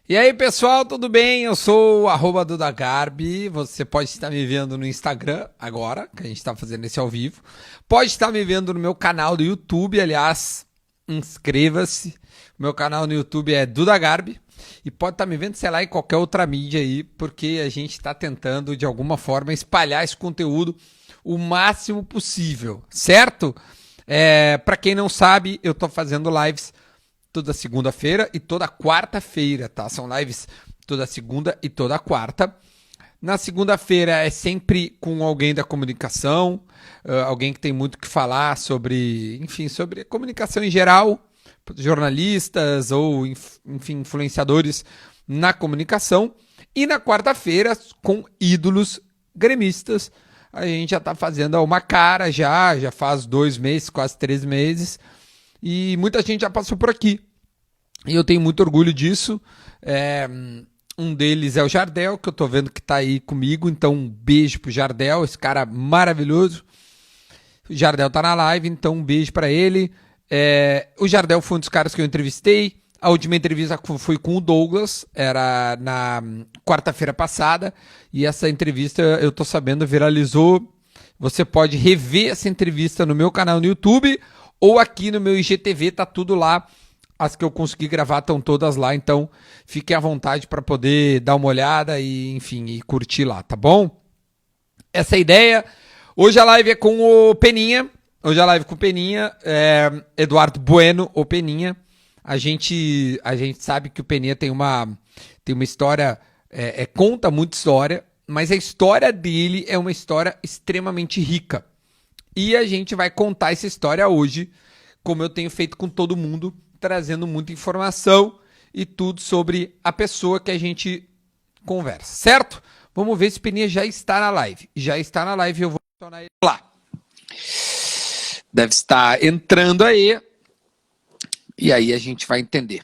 E aí, pessoal, tudo bem? Eu sou o @dudagarbi. Você pode estar me vendo no Instagram agora, que a gente está fazendo esse ao vivo. Pode estar me vendo no meu canal do YouTube, aliás, inscreva-se. O meu canal no YouTube é Dudagarbi. E pode estar me vendo, sei lá, em qualquer outra mídia aí, porque a gente está tentando, de alguma forma, espalhar esse conteúdo o máximo possível, certo? Para quem não sabe, eu estou fazendo lives toda segunda-feira e toda quarta-feira, tá? São lives toda segunda e toda quarta. Na segunda-feira é sempre com alguém da comunicação, alguém que tem muito que falar sobre, enfim, sobre a comunicação em geral, jornalistas ou, enfim, influenciadores na comunicação. E na quarta-feira, com ídolos gremistas, a gente já está fazendo uma cara já faz 2 meses, quase 3 meses, e muita gente já passou por aqui. E eu tenho muito orgulho disso. É, um deles é o Jardel, que eu tô vendo que tá aí comigo. Então, um beijo pro Jardel, esse cara maravilhoso. O Jardel tá na live, então um beijo para ele. O Jardel foi um dos caras que eu entrevistei. A última entrevista foi com o Douglas, era na quarta-feira passada. E essa entrevista, eu tô sabendo, viralizou. Você pode rever essa entrevista no meu canal no YouTube ou aqui no meu IGTV, tá tudo lá. As que eu consegui gravar estão todas lá, então fiquem à vontade para poder dar uma olhada e, enfim, e curtir lá, tá bom? Essa é a ideia. Hoje a live é com o Peninha. Hoje a live com o Peninha, Eduardo Bueno, o Peninha. A gente sabe que o Peninha tem uma história, conta muita história, mas a história dele é uma história extremamente rica. E a gente vai contar essa história hoje, como eu tenho feito com todo mundo, trazendo muita informação e tudo sobre a pessoa que a gente conversa, certo? Vamos ver se o Peninha já está na live. Já está na live, eu vou adicionar ele lá. Deve estar entrando aí. E aí a gente vai entender.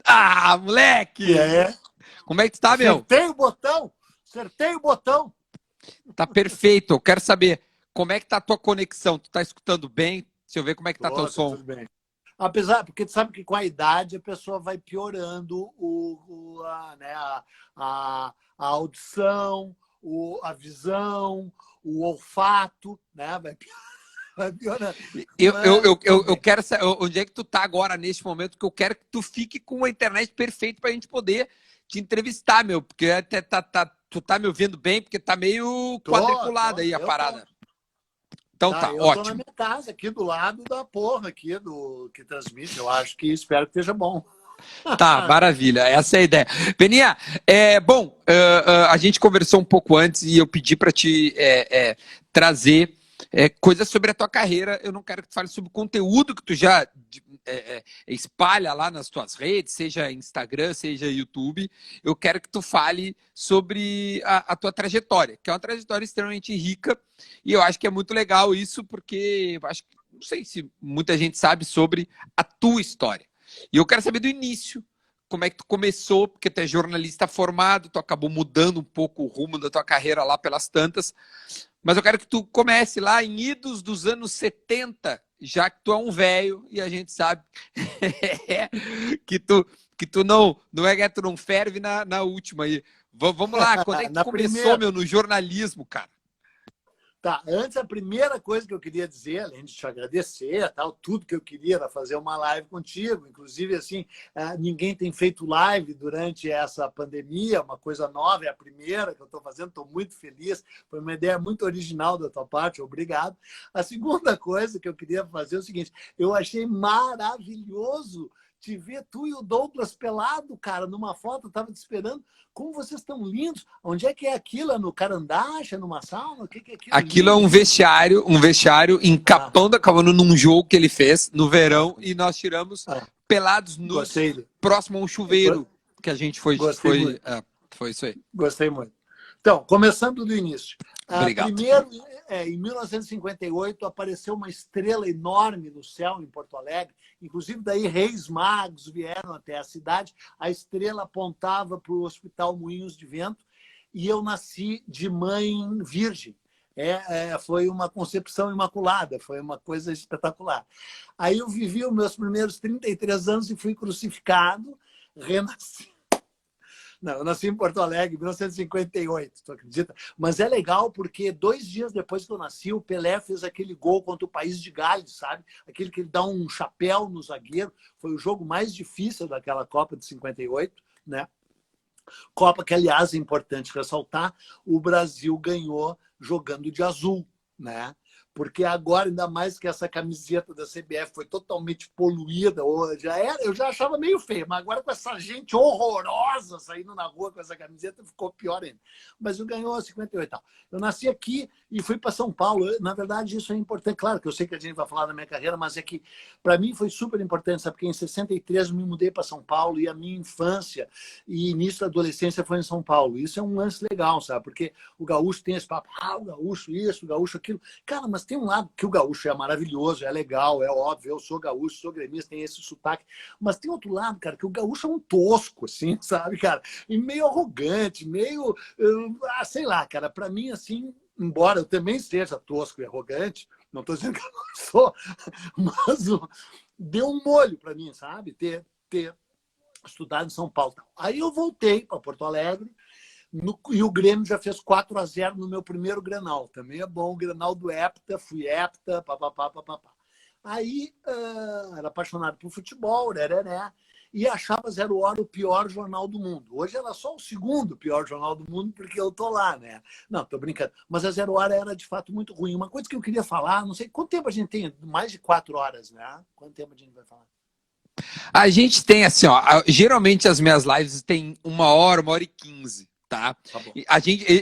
Ah, moleque! E aí? Como é que tá, meu? Acertei o botão! Acertei o botão! Tá perfeito. Eu quero saber como é que tá a tua conexão. Tu tá escutando bem? Deixa eu ver como é que tá teu Tô, tá som. tudo bem. Apesar, porque tu sabe que com a idade a pessoa vai piorando a audição, a visão, o olfato, né? Vai piorando. Eu quero saber onde é que tu tá agora, neste momento, que eu quero que tu fique com a internet perfeita pra gente poder te entrevistar, meu. Porque tu tá me ouvindo bem, porque tá meio quadriculada aí a Eu tô. parada. Então Tá, tá, eu tô na ótimo. minha casa, aqui do lado da porra aqui que transmite. Eu acho que espero que esteja bom. Tá, maravilha. Essa é a ideia. Peninha, bom, a gente conversou um pouco antes e eu pedi para te trazer coisas sobre a tua carreira. Eu não quero que tu fale sobre o conteúdo que tu já espalha lá nas tuas redes, seja Instagram, seja YouTube. Eu quero que tu fale sobre a tua trajetória, que é uma trajetória extremamente rica e eu acho que é muito legal isso porque eu acho que não sei se muita gente sabe sobre a tua história. E eu quero saber do início, como é que tu começou, porque tu é jornalista formado, tu acabou mudando um pouco o rumo da tua carreira lá pelas tantas, mas eu quero que tu comece lá em idos dos anos 70, já que tu é um velho e a gente sabe que tu não é que tu não ferve na última aí. Vamos lá, quando é que tu Na começou, primeira. meu, no jornalismo, cara? Tá, antes a primeira coisa que eu queria dizer, além de te agradecer, tal, tudo que eu queria era fazer uma live contigo, inclusive assim, ninguém tem feito live durante essa pandemia, uma coisa nova, é a primeira que eu estou fazendo, estou muito feliz, foi uma ideia muito original da tua parte, obrigado. A segunda coisa que eu queria fazer é o seguinte, eu achei maravilhoso te ver tu e o Douglas pelado, cara, numa foto, eu tava te esperando. Como vocês estão lindos. Onde é que é aquilo? É no Carandache? É numa sauna? O que é aquilo? Aquilo é Lindo, lindo. um vestiário em Ah, Capão da Canoa, num jogo que ele fez no verão, e nós tiramos ah, pelados nus, gostei. próximo a um chuveiro que a gente Gostei muito. foi isso aí. Gostei muito. Então, começando do início. Obrigado. Primeiro, em 1958, apareceu uma estrela enorme no céu em Porto Alegre. Inclusive, daí reis magos vieram até a cidade. A estrela apontava para o Hospital Moinhos de Vento. E eu nasci de mãe virgem. Foi uma concepção imaculada, foi uma coisa espetacular. Aí eu vivi os meus primeiros 33 anos e fui crucificado, renasci. Não, eu nasci em Porto Alegre em 1958, tu acredita? Mas é legal porque 2 dias depois que eu nasci, o Pelé fez aquele gol contra o País de Gales, sabe? Aquele que ele dá um chapéu no zagueiro. Foi o jogo mais difícil daquela Copa de 58, né? Copa que, aliás, é importante ressaltar, o Brasil ganhou jogando de azul, né? Porque agora, ainda mais que essa camiseta da CBF foi totalmente poluída, eu já achava meio feio, mas agora com essa gente horrorosa saindo na rua com essa camiseta, ficou pior ainda. Mas eu ganhou 58 e tal. Eu nasci aqui e fui para São Paulo. Na verdade, isso é importante. Claro que eu sei que a gente vai falar da minha carreira, mas é que para mim foi super importante, sabe? Porque em 63 eu me mudei para São Paulo e a minha infância e início da adolescência foi em São Paulo. Isso é um lance legal, sabe? Porque o gaúcho tem esse papo, o gaúcho isso, o gaúcho aquilo. Cara, mas tem um lado que o gaúcho é maravilhoso, é legal, é óbvio, eu sou gaúcho, sou gremista, tem esse sotaque, mas tem outro lado, cara, que o gaúcho é um tosco, assim, sabe, cara? E meio arrogante, meio, sei lá, cara, pra mim, assim, embora eu também seja tosco e arrogante, não tô dizendo que eu não sou, mas deu um molho pra mim, sabe? Ter estudado em São Paulo. Aí eu voltei para Porto Alegre, e o Grêmio já fez 4-0 no meu primeiro Grenal. Também é bom, o Grenal do Hepta, fui Hepta, papapá, papapá. Aí, era apaixonado por futebol, e achava Zero Hora o pior jornal do mundo. Hoje ela é só o segundo pior jornal do mundo, porque eu tô lá, né? Não, tô brincando. Mas a Zero Hora era, de fato, muito ruim. Uma coisa que eu queria falar, não sei quanto tempo a gente tem, mais de 4 horas, né? Quanto tempo a gente vai falar? A gente tem assim, ó, geralmente as minhas lives têm 1 hora e 15, tá? Tá bom.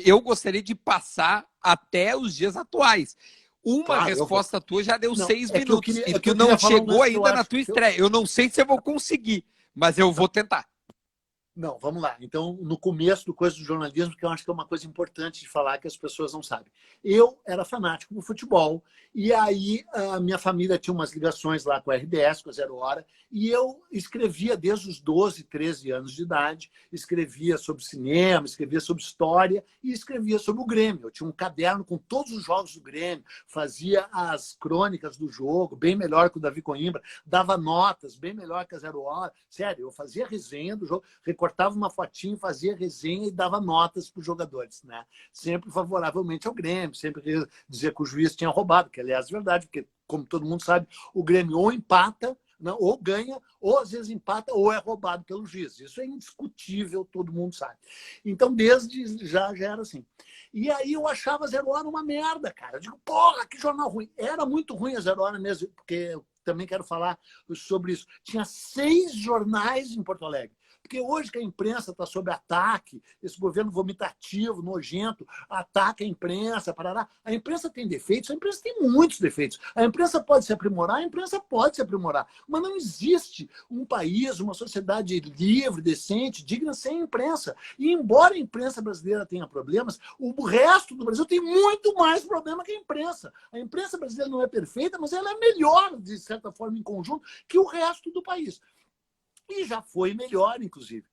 Eu gostaria de passar até os dias atuais. Uma Claro, resposta tua já deu não, 6 minutos e que tu eu não queria falar um chegou lance que eu ainda na acho tua que estreia. Eu não sei se eu vou conseguir, mas eu vou tentar. Não, vamos lá. Então, no começo do coisa do jornalismo, que eu acho que é uma coisa importante de falar que as pessoas não sabem. Eu era fanático do futebol, e aí a minha família tinha umas ligações lá com a RBS, com a Zero Hora, e eu escrevia desde os 12, 13 anos de idade, escrevia sobre cinema, escrevia sobre história e escrevia sobre o Grêmio. Eu tinha um caderno com todos os jogos do Grêmio, fazia as crônicas do jogo, bem melhor que o Davi Coimbra, dava notas, bem melhor que a Zero Hora. Sério, eu fazia resenha do jogo, cortava uma fotinha, fazia resenha e dava notas para os jogadores, né? Sempre favoravelmente ao Grêmio, sempre dizia que o juiz tinha roubado, que aliás é verdade, porque, como todo mundo sabe, o Grêmio ou empata, não, ou ganha, ou às vezes empata, ou é roubado pelo juiz. Isso é indiscutível, todo mundo sabe. Então, desde já era assim. E aí eu achava a Zero Hora uma merda, cara. Eu digo, porra, que jornal ruim. Era muito ruim a Zero Hora mesmo, porque eu também quero falar sobre isso. Tinha 6 jornais em Porto Alegre. Porque hoje que a imprensa está sob ataque, esse governo vomitativo, nojento, ataca a imprensa, parará. A imprensa tem defeitos, a imprensa tem muitos defeitos. A imprensa pode se aprimorar, a imprensa pode se aprimorar. Mas não existe um país, uma sociedade livre, decente, digna sem imprensa. E embora a imprensa brasileira tenha problemas, o resto do Brasil tem muito mais problema que a imprensa. A imprensa brasileira não é perfeita, mas ela é melhor, de certa forma, em conjunto, que o resto do país. E já foi melhor, inclusive.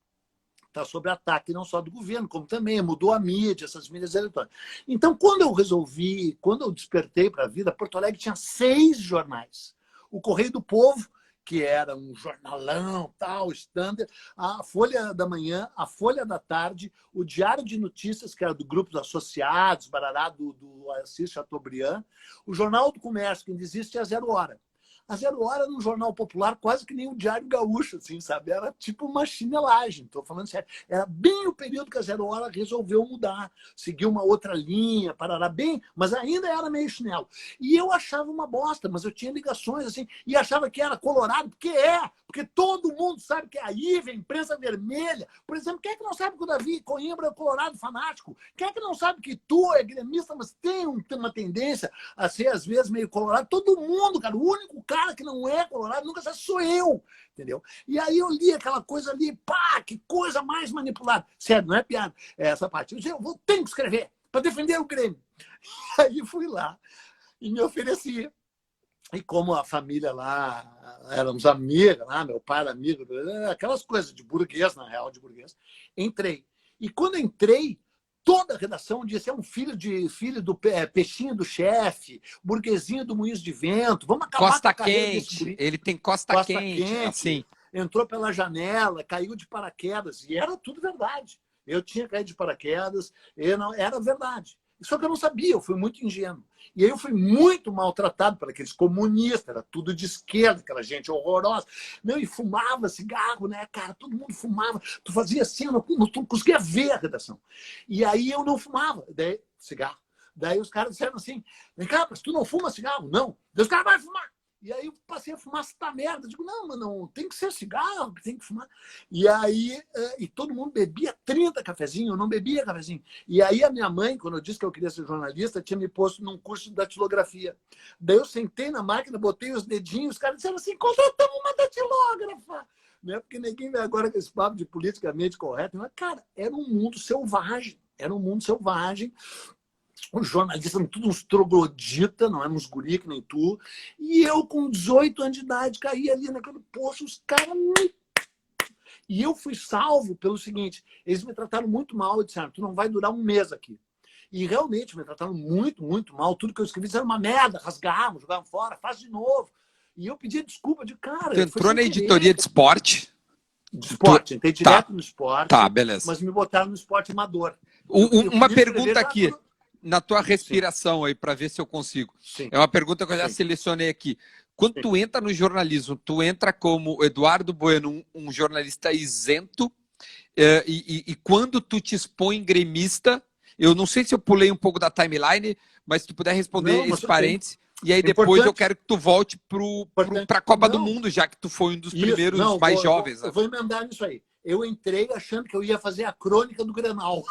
Está sob ataque não só do governo, como também mudou a mídia, essas mídias eletrônicas. Então, quando eu despertei para a vida, Porto Alegre tinha 6 jornais. O Correio do Povo, que era um jornalão, tal, standard, a Folha da Manhã, a Folha da Tarde, o Diário de Notícias, que era do Grupo dos Associados, barará, do Assis Chateaubriand, o Jornal do Comércio, que ainda existe, é a Zero Hora. A Zero Hora era um jornal popular quase que nem o Diário Gaúcho, assim, sabe? Era tipo uma chinelagem, estou falando sério. Era bem o período que a Zero Hora resolveu mudar, seguir uma outra linha, parará bem, mas ainda era meio chinelo. E eu achava uma bosta, mas eu tinha ligações, assim, e achava que era colorado, porque todo mundo sabe que é a IVE, a imprensa vermelha. Por exemplo, quem é que não sabe que o Davi Coimbra é colorado fanático? Quem é que não sabe que tu é gremista, mas tem uma tendência a ser, às vezes, meio colorado? Todo mundo, cara. O único cara que não é colorado nunca sou eu, entendeu? E aí eu li aquela coisa ali, pá, que coisa mais manipulada. Sério, não é piada, é essa parte. Eu disse, tenho que escrever para defender o Grêmio. Aí fui lá e me ofereci. E como a família lá, éramos amigos, lá, meu pai era amigo, aquelas coisas de burguês, na real, de burguês, entrei. E quando entrei, toda a redação disse, é um filho do peixinho do chefe, burguesinho do Moinhos de Vento, vamos acabar Costa com a carreira desse quente, guri. ele tem costa quente, assim. Entrou pela janela, caiu de paraquedas, e era tudo verdade. Eu tinha caído de paraquedas, era verdade. Só que eu não sabia, eu fui muito ingênuo. E aí eu fui muito maltratado por aqueles comunistas, era tudo de esquerda, aquela gente horrorosa. Não, e fumava cigarro, né, cara? Todo mundo fumava. Tu fazia assim, eu não conseguia ver a redação. E aí eu não fumava, daí, cigarro. Daí os caras disseram assim, vem cá, mas tu não fuma cigarro? Não. Daí os caras vai fumar. E aí eu passei a fumar essa merda. Eu digo, não, mas não, tem que ser cigarro, tem que fumar. E aí, e todo mundo bebia 30 cafezinhos, eu não bebia cafezinho. E aí a minha mãe, quando eu disse que eu queria ser jornalista, tinha me posto num curso de datilografia. Daí eu sentei na máquina, botei os dedinhos, os caras disseram assim, contratamos uma datilógrafa. Né? Porque ninguém vê agora com esse papo de politicamente correto. Mas, cara, era um mundo selvagem. Era um mundo selvagem. Os jornalistas eram todos uns trogloditas, não éramos guri que nem tu. E eu, com 18 anos de idade, caí ali naquele poço, os caras me... E eu fui salvo pelo seguinte, eles me trataram muito mal e disseram, tu não vai durar um mês aqui. E realmente me trataram muito, muito mal. Tudo que eu escrevi era uma merda, rasgavam, jogavam fora, faz de novo. E eu pedi desculpa de cara. Tu entrou na editoria de esporte? De esporte, entrei direto no esporte. Tá, beleza. Mas me botaram no esporte amador. Uma pergunta aqui. Na tua respiração aí, para ver se eu consigo. Sim. É uma pergunta que eu já selecionei aqui. Quando tu entra no jornalismo, tu entra como Eduardo Bueno, um jornalista isento, e quando tu te expõe gremista, eu não sei se eu pulei um pouco da timeline, mas se tu puder responder esse parênteses, e aí depois eu quero que tu volte para a Copa do Mundo, já que tu foi um dos primeiros mais jovens. Eu vou emendar nisso aí. Eu entrei achando que eu ia fazer a crônica do Grenal.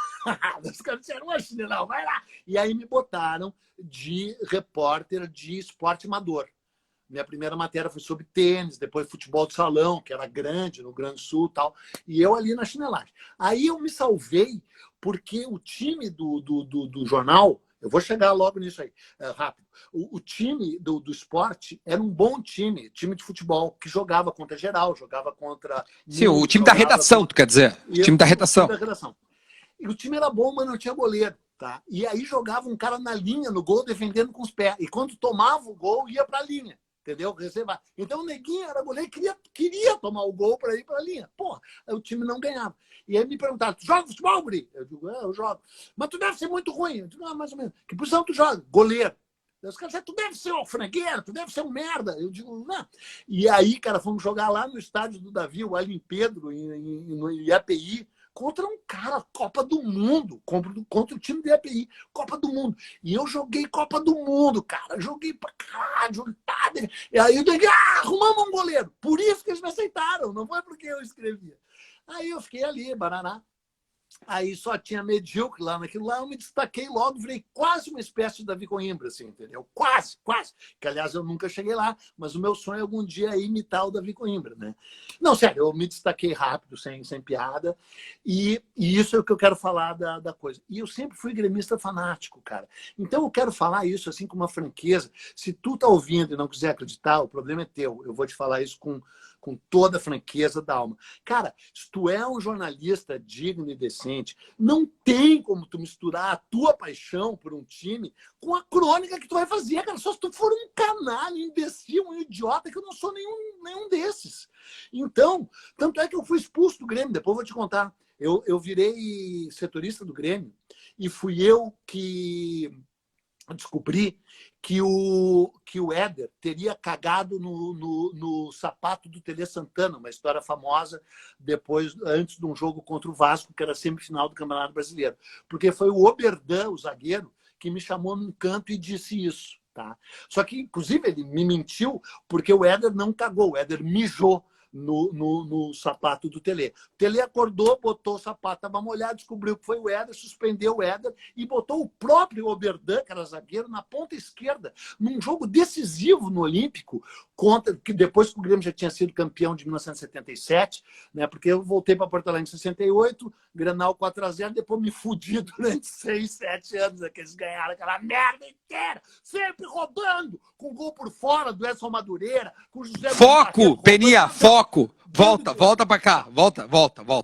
Os caras disseram, não, vai lá. E aí me botaram de repórter de esporte amador. Minha primeira matéria foi sobre tênis, depois futebol de salão, que era grande no Rio Grande do Sul e tal. E eu ali na chinelagem. Aí eu me salvei porque o time do jornal... Eu vou chegar logo nisso aí, rápido. O time do esporte era um bom time de futebol, que jogava contra geral, jogava contra... Sim, o time da redação, tu quer dizer? O time da redação. E o time era bom, mas não tinha goleiro. Tá? E aí jogava um cara na linha, no gol, defendendo com os pés. E quando tomava o gol, ia para a linha. Entendeu? Então o Neguinho era goleiro, queria tomar o gol para ir para a linha. Porra, o time não ganhava. E aí me perguntaram, tu joga futebol, guri? Eu digo, eu jogo. Mas tu deve ser muito ruim. Eu digo, mais ou menos. Que posição tu joga? Goleiro. Os caras disseram, tu deve ser um frangueiro, tu deve ser um merda. Eu digo, não. E aí, cara, fomos jogar lá no estádio do Davi, o Alim Pedro, no IAPI, contra um cara, Copa do Mundo, contra o time do IAPI, Copa do Mundo. E eu joguei Copa do Mundo, cara. Joguei pra caralho, joguei. E aí eu digo, arrumamos um goleiro. Por isso que eles me aceitaram, não foi porque eu escrevia. Aí eu fiquei ali, baraná. Aí só tinha medíocre lá naquilo lá, eu me destaquei logo, virei quase uma espécie de Davi Coimbra, assim, entendeu? Quase. Que, aliás, eu nunca cheguei lá, mas o meu sonho é algum dia imitar o Davi Coimbra, né? Não, sério, eu me destaquei rápido, sem piada, e isso é o que eu quero falar da coisa. E eu sempre fui gremista fanático, cara. Então eu quero falar isso, assim, com uma franqueza. Se tu tá ouvindo e não quiser acreditar, o problema é teu. Eu vou te falar isso com toda a franqueza da alma. Cara, se tu é um jornalista digno e decente, não tem como tu misturar a tua paixão por um time com a crônica que tu vai fazer, cara. Só se tu for um canalha, um imbecil, um idiota, que eu não sou nenhum desses. Então, tanto é que eu fui expulso do Grêmio, depois eu vou te contar. Eu virei setorista do Grêmio e fui eu que descobri que o Éder teria cagado no sapato do Tele Santana, uma história famosa antes de um jogo contra o Vasco, que era semifinal do Campeonato Brasileiro. Porque foi o Oberdan, o zagueiro, que me chamou num canto e disse isso. Tá? Só que, inclusive, ele me mentiu porque o Éder não cagou, o Éder mijou no sapato do Tele. O Tele acordou, botou o sapato, estava molhado, descobriu que foi o Éder, suspendeu o Éder e botou o próprio Oberdan, que era zagueiro, na ponta esquerda, num jogo decisivo no Olímpico, que depois que o Grêmio já tinha sido campeão de 1977, né, porque eu voltei para Porto Alegre em 68, Grenal 4-0, depois me fudi durante 6, 7 anos, que eles ganharam aquela merda inteira, sempre roubando, com gol por fora do Edson Madureira, com o José... Foco, Peninha, foco! Volta para cá, volta.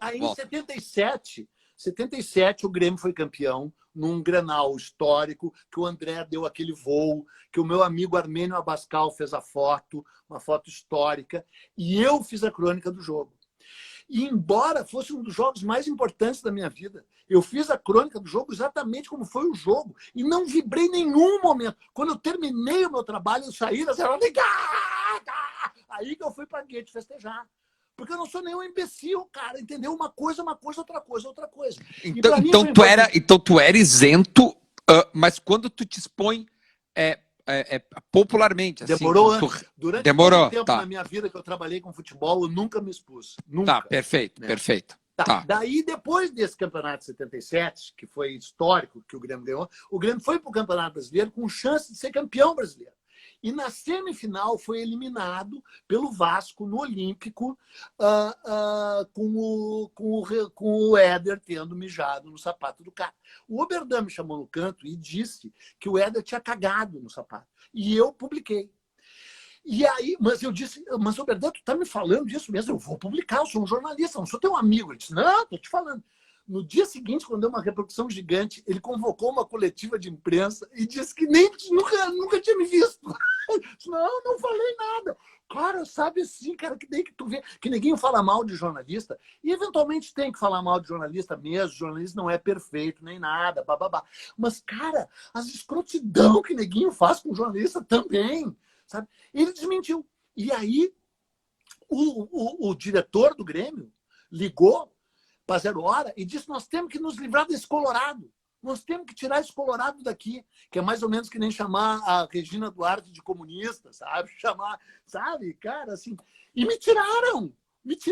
Aí em 77, 77, o Grêmio foi campeão num Grenal histórico, que o André deu aquele voo, que o meu amigo Armênio Abascal fez a foto, uma foto histórica, e eu fiz a crônica do jogo. E embora fosse um dos jogos mais importantes da minha vida, eu fiz a crônica do jogo exatamente como foi o jogo, e não vibrei em nenhum momento. Quando eu terminei o meu trabalho, eu saí da cena, aí que eu fui para a Guete festejar. Porque eu não sou nenhum imbecil, cara, entendeu? Uma coisa, outra coisa, outra coisa. Então tu era isento, mas quando tu te expõe popularmente, assim... Durante demorou, todo o tempo tá. Na minha vida que eu trabalhei com futebol, eu nunca me expus. Nunca. Tá, perfeito, né? perfeito. Tá. Daí, depois desse campeonato de 77, que foi histórico, que o Grêmio ganhou, o Grêmio foi para o Campeonato Brasileiro com chance de ser campeão brasileiro. E na semifinal foi eliminado pelo Vasco no Olímpico, com o Éder tendo mijado no sapato do cara. O Oberdan me chamou no canto e disse que o Éder tinha cagado no sapato. E eu publiquei. E aí, mas eu disse, mas Oberdan, tu tá me falando disso mesmo? Eu vou publicar, eu sou um jornalista, não sou teu amigo. Ele disse, não, tô te falando. No dia seguinte, quando deu uma repercussão gigante, ele convocou uma coletiva de imprensa e disse que nunca tinha me visto. Não falei nada. Cara, sabe assim, cara, que daí que tu vê que ninguém fala mal de jornalista, e eventualmente tem que falar mal de jornalista mesmo, jornalista não é perfeito nem nada, bababá. Mas, cara, as escrotidão que neguinho faz com jornalista também, sabe? Ele desmentiu. E aí, o diretor do Grêmio ligou para 0 Hora e disse, nós temos que nos livrar desse Colorado. Nós temos que tirar esse Colorado daqui, que é mais ou menos que nem chamar a Regina Duarte de comunista, sabe? Chamar, sabe? Cara, assim... E me tiraram.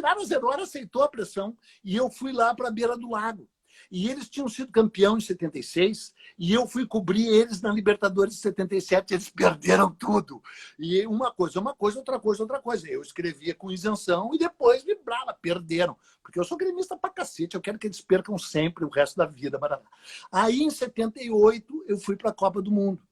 A 0 Hora aceitou a pressão e eu fui lá para a beira do lago. E eles tinham sido campeão em 76 e eu fui cobrir eles na Libertadores de 77. Eles perderam tudo. E uma coisa, outra coisa. Eu escrevia com isenção e depois vibrava. Perderam. Porque eu sou gremista pra cacete. Eu quero que eles percam sempre o resto da vida. Aí, em 78, eu fui para a Copa do Mundo.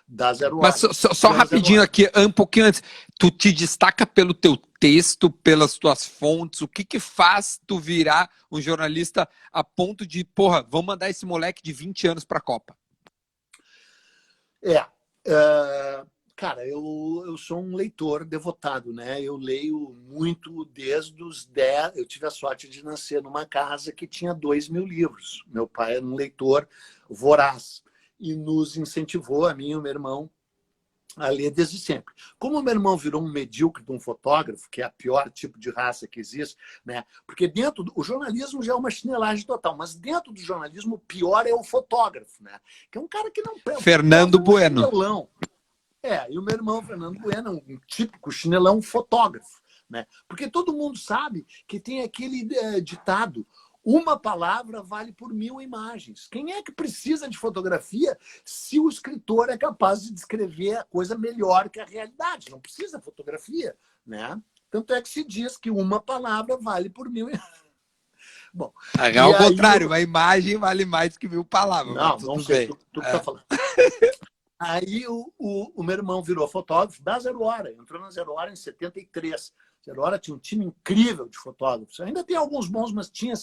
Da 0 Hora. Mas só rapidinho aqui, um pouquinho antes. Tu te destaca pelo teu texto, pelas tuas fontes. O que faz tu virar um jornalista a ponto de, porra, vamos mandar esse moleque de 20 anos para a Copa? Cara, eu sou um leitor devotado, né? Eu leio muito desde os 10. Eu tive a sorte de nascer numa casa que tinha 2.000 livros. Meu pai era um leitor voraz e nos incentivou, a mim e o meu irmão, a ler desde sempre. Como o meu irmão virou um medíocre de um fotógrafo, que é a pior tipo de raça que existe, né? Porque o jornalismo já é uma chinelagem total, mas dentro do jornalismo o pior é o fotógrafo, né? Que é um cara que não... Fernando Bueno. Chinelão. E o meu irmão, Fernando Bueno, um típico chinelão fotógrafo, né? Porque todo mundo sabe que tem aquele ditado: uma palavra vale por 1000 imagens. Quem é que precisa de fotografia se o escritor é capaz de descrever a coisa melhor que a realidade? Não precisa fotografia, né? Tanto é que se diz que uma palavra vale por 1000 imagens. Bom, ao contrário, uma imagem vale mais que 1000 palavras. Não sei o que tu tá falando. Aí o meu irmão virou fotógrafo da 0 Hora, entrou na 0 Hora em 73. 0 Hora tinha um time incrível de fotógrafos. Ainda tem alguns bons, mas tinha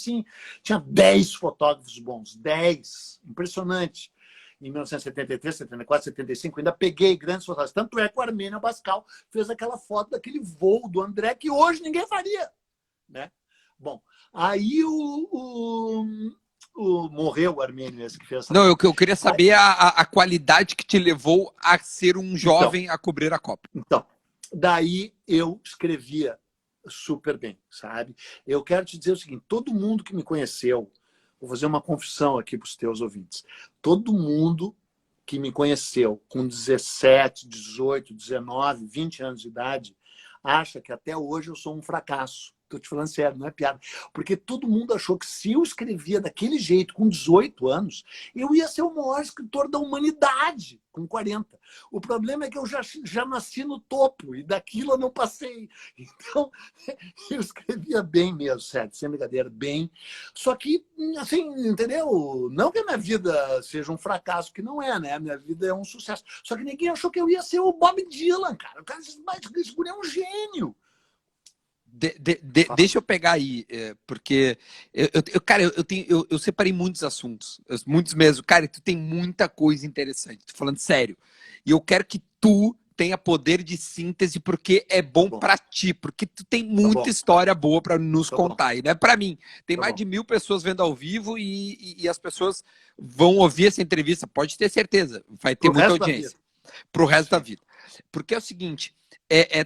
10 fotógrafos bons. 10. Impressionante. Em 1973, 74, 75, ainda peguei grandes fotógrafos. Tanto é que o Armênio Abascal fez aquela foto daquele voo do André que hoje ninguém faria, né? Bom, aí morreu o Armênio, esse que fez essa... Não, eu queria saber a qualidade que te levou a ser um jovem a cobrir a Copa. Então, daí eu escrevia super bem, sabe? Eu quero te dizer o seguinte, todo mundo que me conheceu, vou fazer uma confissão aqui para os teus ouvintes, todo mundo que me conheceu com 17, 18, 19, 20 anos de idade, acha que até hoje eu sou um fracasso. Estou te falando sério, não é piada. Porque todo mundo achou que se eu escrevia daquele jeito, com 18 anos, eu ia ser o maior escritor da humanidade, com 40. O problema é que eu já nasci no topo, e daquilo eu não passei. Então, eu escrevia bem mesmo, sério, sem brincadeira, bem. Só que, assim, entendeu? Não que a minha vida seja um fracasso, que não é, né? A minha vida é um sucesso. Só que ninguém achou que eu ia ser o Bob Dylan, cara. O cara disse, mas esse guri é um gênio. Deixa eu pegar aí, porque cara, eu separei muitos assuntos, muitos mesmo. Cara, tu tem muita coisa interessante, tô falando sério. E eu quero que tu tenha poder de síntese, porque é Tá bom bom, pra ti, porque tu tem tá muita bom, história boa pra nos tá bom, contar. E não é pra mim. Tem tá mais bom. de 1.000 pessoas vendo ao vivo e as pessoas vão ouvir essa entrevista, pode ter certeza, vai ter Pro muita resto da vida. audiência pro resto da Sim. vida. Porque é o seguinte,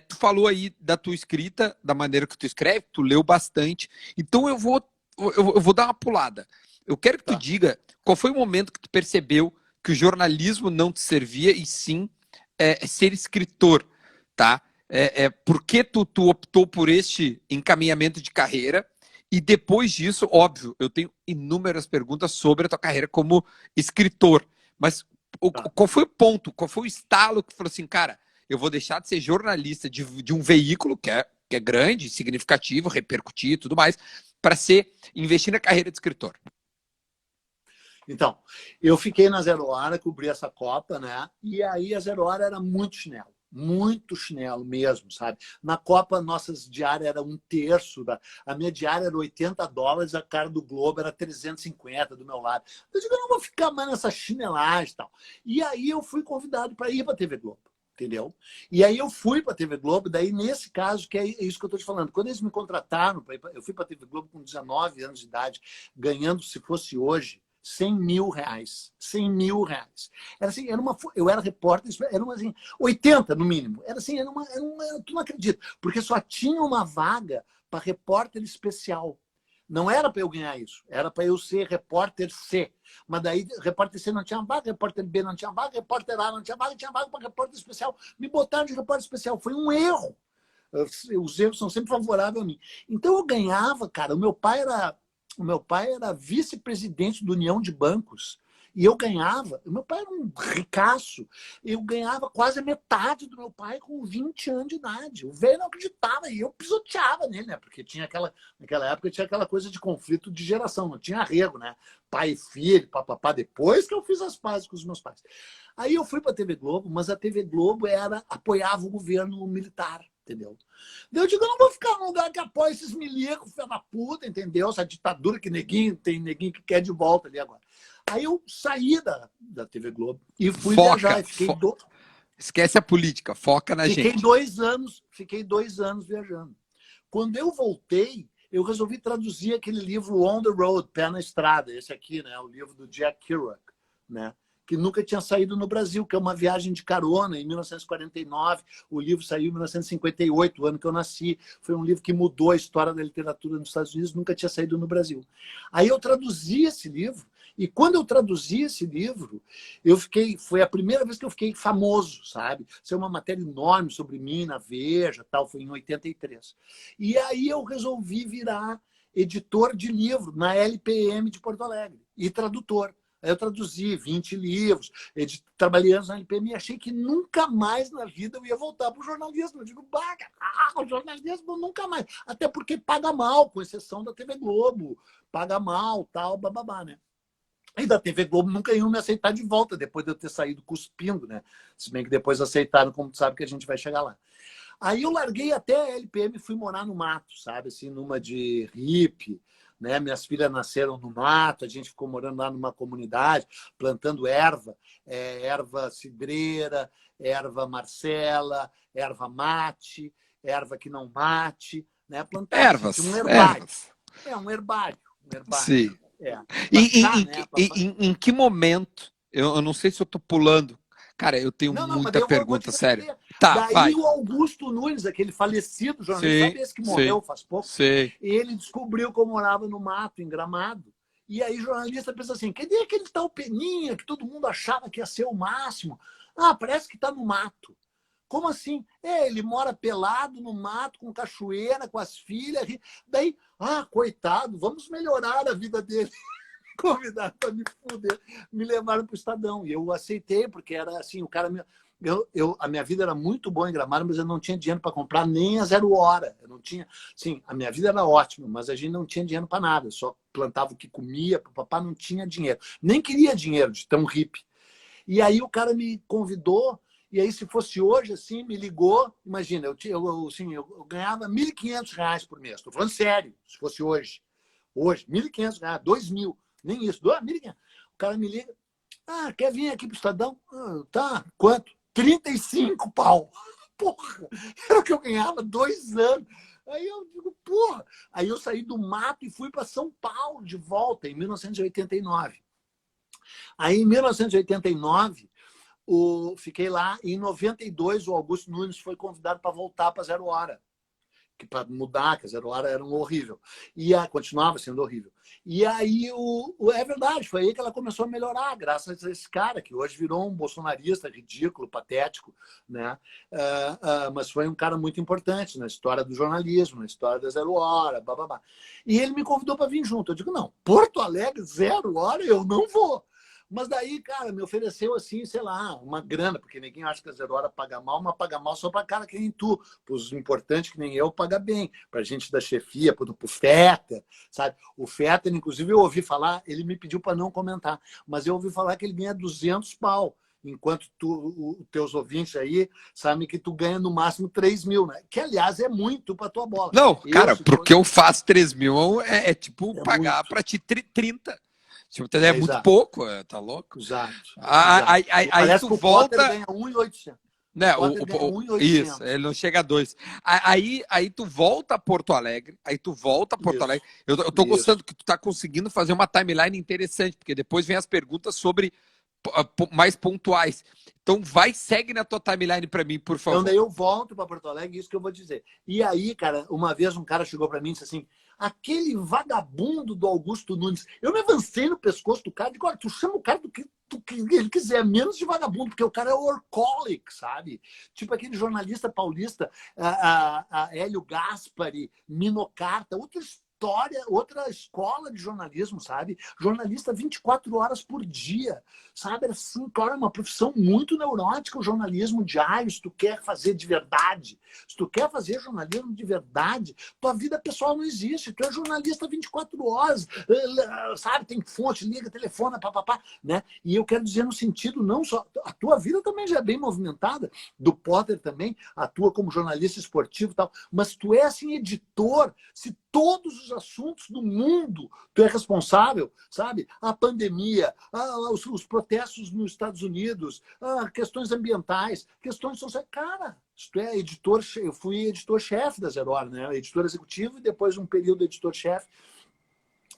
tu falou aí da tua escrita, da maneira que tu escreve, tu leu bastante. Então eu vou dar uma pulada. Eu quero que tu Tá. diga qual foi o momento que tu percebeu que o jornalismo não te servia e sim ser escritor, tá? Por que tu optou por este encaminhamento de carreira? E depois disso, óbvio, eu tenho inúmeras perguntas sobre a tua carreira como escritor. Mas Tá. qual foi o ponto? Qual foi o estalo que falou assim, cara, eu vou deixar de ser jornalista de um veículo que é grande, significativo, repercutir e tudo mais, para investir na carreira de escritor? Então, eu fiquei na Zero Hora, cobri essa Copa, né? E aí a Zero Hora era muito chinelo mesmo, sabe? Na Copa, nossas diárias era um terço. A minha diária era US$ 80, a cara do Globo era 350 do meu lado. Eu digo, eu não vou ficar mais nessa chinelagem e tal. E aí eu fui convidado para ir para a TV Globo. Entendeu? E aí eu fui para a TV Globo, daí nesse caso, que é isso que eu estou te falando. Quando eles me contrataram, eu fui para a TV Globo com 19 anos de idade, ganhando, se fosse hoje, R$ 100.000. R$ 100.000. Era assim, eu era repórter, era uma, assim, 80 no mínimo. Era assim, tu não acredita. Porque só tinha uma vaga para repórter especial. Não era para eu ganhar isso, era para eu ser repórter C. Mas daí, repórter C não tinha vaga, repórter B não tinha vaga, repórter A não tinha vaga para repórter especial. Me botaram de repórter especial. Foi um erro. Os erros são sempre favoráveis a mim. Então eu ganhava, cara. O meu pai era vice-presidente da União de Bancos. E eu ganhava, o meu pai era um ricaço, eu ganhava quase a metade do meu pai com 20 anos de idade. O velho não acreditava e eu pisoteava nele, né? Porque naquela época tinha aquela coisa de conflito de geração, não tinha arrego, né? Pai e filho, papapá, depois que eu fiz as pazes com os meus pais. Aí eu fui para a TV Globo, mas a TV Globo apoiava o governo militar, entendeu? Eu digo, eu não vou ficar num lugar que apoia esses milicos, filha da puta, entendeu? Essa ditadura que tem neguinho que quer de volta ali agora. Aí eu saí da TV Globo e fui viajar. E Esquece a política, foca na fiquei gente. 2 anos, fiquei 2 anos viajando. Quando eu voltei, eu resolvi traduzir aquele livro On the Road, Pé na Estrada, esse aqui, né? O livro do Jack Kerouac, né? Que nunca tinha saído no Brasil, que é uma viagem de carona, em 1949. O livro saiu em 1958, o ano que eu nasci. Foi um livro que mudou a história da literatura nos Estados Unidos, nunca tinha saído no Brasil. Aí eu traduzi esse livro, e quando eu traduzi esse livro, foi a primeira vez que eu fiquei famoso, sabe? Isso é uma matéria enorme sobre mim na Veja, tal, foi em 83. E aí eu resolvi virar editor de livro na LPM de Porto Alegre e tradutor. Aí eu traduzi 20 livros, trabalhei anos na LPM e achei que nunca mais na vida eu ia voltar para o jornalismo. Eu digo, o jornalismo nunca mais. Até porque paga mal, com exceção da TV Globo. Paga mal, tal, bababá, né? E da TV Globo nunca iam me aceitar de volta, depois de eu ter saído cuspindo, né? Se bem que depois aceitaram, como tu sabe que a gente vai chegar lá. Aí eu larguei até a LPM e fui morar no mato, sabe? Assim, numa de hippie, né? Minhas filhas nasceram no mato, a gente ficou morando lá numa comunidade, plantando erva cidreira, erva marcela, erva mate, erva que não mate, né? Plantava assim, tinha um herbário. Ervas. Um herbário, um herbário. Sim. Pra chá, né? Em que momento, eu não sei se eu tô pulando, cara, eu tenho Não, mas daí muita eu vou te pergunta, sério. responder. Tá, Daí vai. o Augusto Nunes, aquele falecido jornalista, Sim, sabe esse que sim, morreu faz pouco? sim. Ele descobriu que eu morava no mato, em Gramado. E aí o jornalista pensa assim, cadê aquele tal Peninha que todo mundo achava que ia ser o máximo? Ah, parece que está no mato. Como assim? Ele mora pelado no mato, com cachoeira, com as filhas. Daí, coitado, vamos melhorar a vida dele. Convidado para me fuder, me levaram para o Estadão. E eu aceitei, porque era assim, o cara... a minha vida era muito boa em Gramado, mas eu não tinha dinheiro para comprar nem a 0 hora. Eu não tinha... Sim, a minha vida era ótima, mas a gente não tinha dinheiro para nada. Só plantava o que comia, papá não tinha dinheiro. Nem queria dinheiro de tão hippie. E aí o cara me convidou E aí, se fosse hoje, assim, me ligou, imagina, eu ganhava R$ 1.500 por mês. Estou falando sério, se fosse hoje. Hoje, R$ 1.500, 2.000, nem isso, 1.500. O cara me liga, quer vir aqui pro Estadão? Tá, quanto? 35 pau. Porra, era o que eu ganhava 2 anos. Aí eu digo, porra. Aí eu saí do mato e fui para São Paulo de volta, em 1989. Aí, em 1989, fiquei lá. E em 92, o Augusto Nunes foi convidado para voltar para Zero Hora. Para mudar, que a Zero Hora era um horrível. E continuava sendo horrível. E aí, é verdade, foi aí que ela começou a melhorar, graças a esse cara, que hoje virou um bolsonarista ridículo, patético, né? Mas foi um cara muito importante na história do jornalismo, na história da Zero Hora, bababá. E ele me convidou para vir junto. Eu digo, não, Porto Alegre, Zero Hora, eu não vou. Mas daí, cara, me ofereceu assim, sei lá, uma grana, porque ninguém acha que a Zero Hora paga mal, mas paga mal só para cara que nem tu. Para os importantes que nem eu, paga bem. Para a gente da chefia, para o Fetter, sabe? O Fetter, inclusive, eu ouvi falar, ele me pediu para não comentar, mas eu ouvi falar que ele ganha 200 pau. Enquanto os teus ouvintes aí sabem que tu ganha no máximo 3.000, né? Que, aliás, é muito para tua bola. Não, cara, porque eu faço 3.000 é tipo pagar para ti 30. Tipo, é muito pouco, tá louco? Exato. Aí parece tu que o volta... Potter ganha 1.800. Né, isso, ele não chega a 2. Aí tu volta a Porto Alegre, Eu tô gostando que tu tá conseguindo fazer uma timeline interessante, porque depois vem as perguntas sobre mais pontuais. Então segue na tua timeline para mim, por favor. Então daí eu volto para Porto Alegre, isso que eu vou dizer. E aí, cara, uma vez um cara chegou para mim e disse assim, aquele vagabundo do Augusto Nunes. Eu me avancei no pescoço do cara e digo, olha, tu chama o cara do que ele quiser, menos de vagabundo, porque o cara é workaholic, sabe? Tipo aquele jornalista paulista, Hélio Gaspari, Minocarta, outra história, outra escola de jornalismo, sabe? Jornalista 24 horas por dia, sabe? Assim, claro, é uma profissão muito neurótica, o jornalismo diário, se tu quer fazer de verdade. Se tu quer fazer jornalismo de verdade, tua vida pessoal não existe, tu é jornalista 24 horas, sabe? Tem fonte, liga, telefona, papapá, né? E eu quero dizer no sentido, não só... A tua vida também já é bem movimentada, do Potter também, atua como jornalista esportivo e tal, mas tu é, assim, editor, se todos os assuntos do mundo tu é responsável, sabe? A pandemia, os protestos nos Estados Unidos, questões ambientais, questões sociais. Cara, tu é editor, eu fui editor-chefe da Zero Hora, né? Editor executivo e depois um período editor-chefe.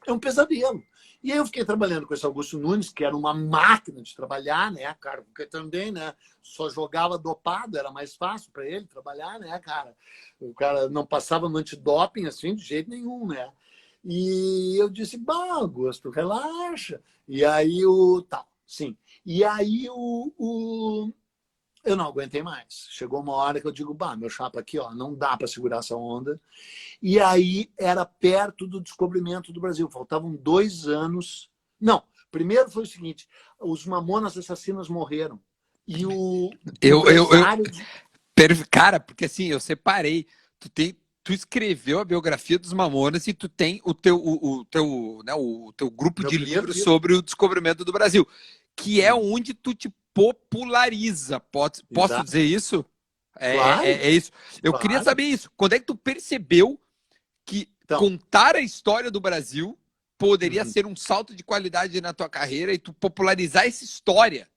É um pesadelo. E aí eu fiquei trabalhando com esse Augusto Nunes, que era uma máquina de trabalhar, né, cara? Porque também, né, só jogava dopado, era mais fácil para ele trabalhar, né, cara? O cara não passava no antidoping, assim, de jeito nenhum, né? E eu disse, Augusto, relaxa. E aí sim. E aí eu não aguentei mais. Chegou uma hora que eu digo, meu chapa aqui, ó, não dá para segurar essa onda. E aí era perto do descobrimento do Brasil. Faltavam 2 anos. Não, primeiro foi o seguinte, os Mamonas Assassinas morreram. E o empresário... Cara, porque assim, eu separei. Tu escreveu a biografia dos Mamonas e tu tem o teu grupo de livros sobre o descobrimento do Brasil, que é onde tu te populariza. Posso dizer isso? Claro. É isso. Eu queria saber isso. Quando é que tu percebeu que contar a história do Brasil poderia ser um salto de qualidade na tua carreira e tu popularizar essa história?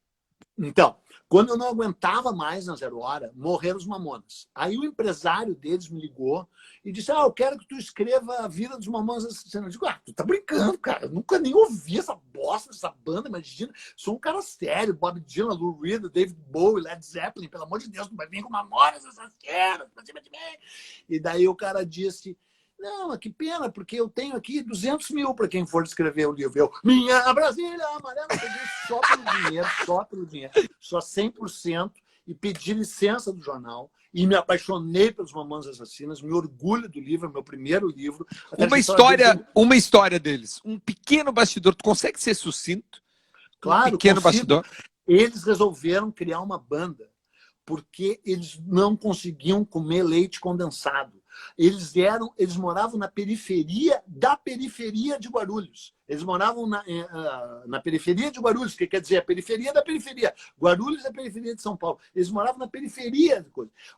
Então, quando eu não aguentava mais na Zero Hora, morreram os Mamonas. Aí o empresário deles me ligou e disse, eu quero que tu escreva a vida dos Mamonas Assassinas. Eu digo, tu tá brincando, cara. Eu nunca nem ouvi essa bosta dessa banda, imagina. Sou um cara sério, Bob Dylan, Lou Reed, David Bowie, Led Zeppelin, pelo amor de Deus, não vai vir com Mamonas Assassinas pra cima de mim. E daí o cara disse... Não, que pena, porque eu tenho aqui 200 mil para quem for escrever o livro. Minha Brasília Amarela, eu peguei só pelo dinheiro, só 100%, e pedi licença do jornal, e me apaixonei pelos Mamonas Assassinas, me orgulho do livro, é meu primeiro livro. Uma história deles, um pequeno bastidor, tu consegue ser sucinto? Claro, um pequeno bastidor. Eles resolveram criar uma banda, porque eles não conseguiam comer leite condensado. Eles moravam na periferia da periferia de Guarulhos. Eles moravam na periferia de Guarulhos, que quer dizer a periferia da periferia. Guarulhos é a periferia de São Paulo. Eles moravam na periferia.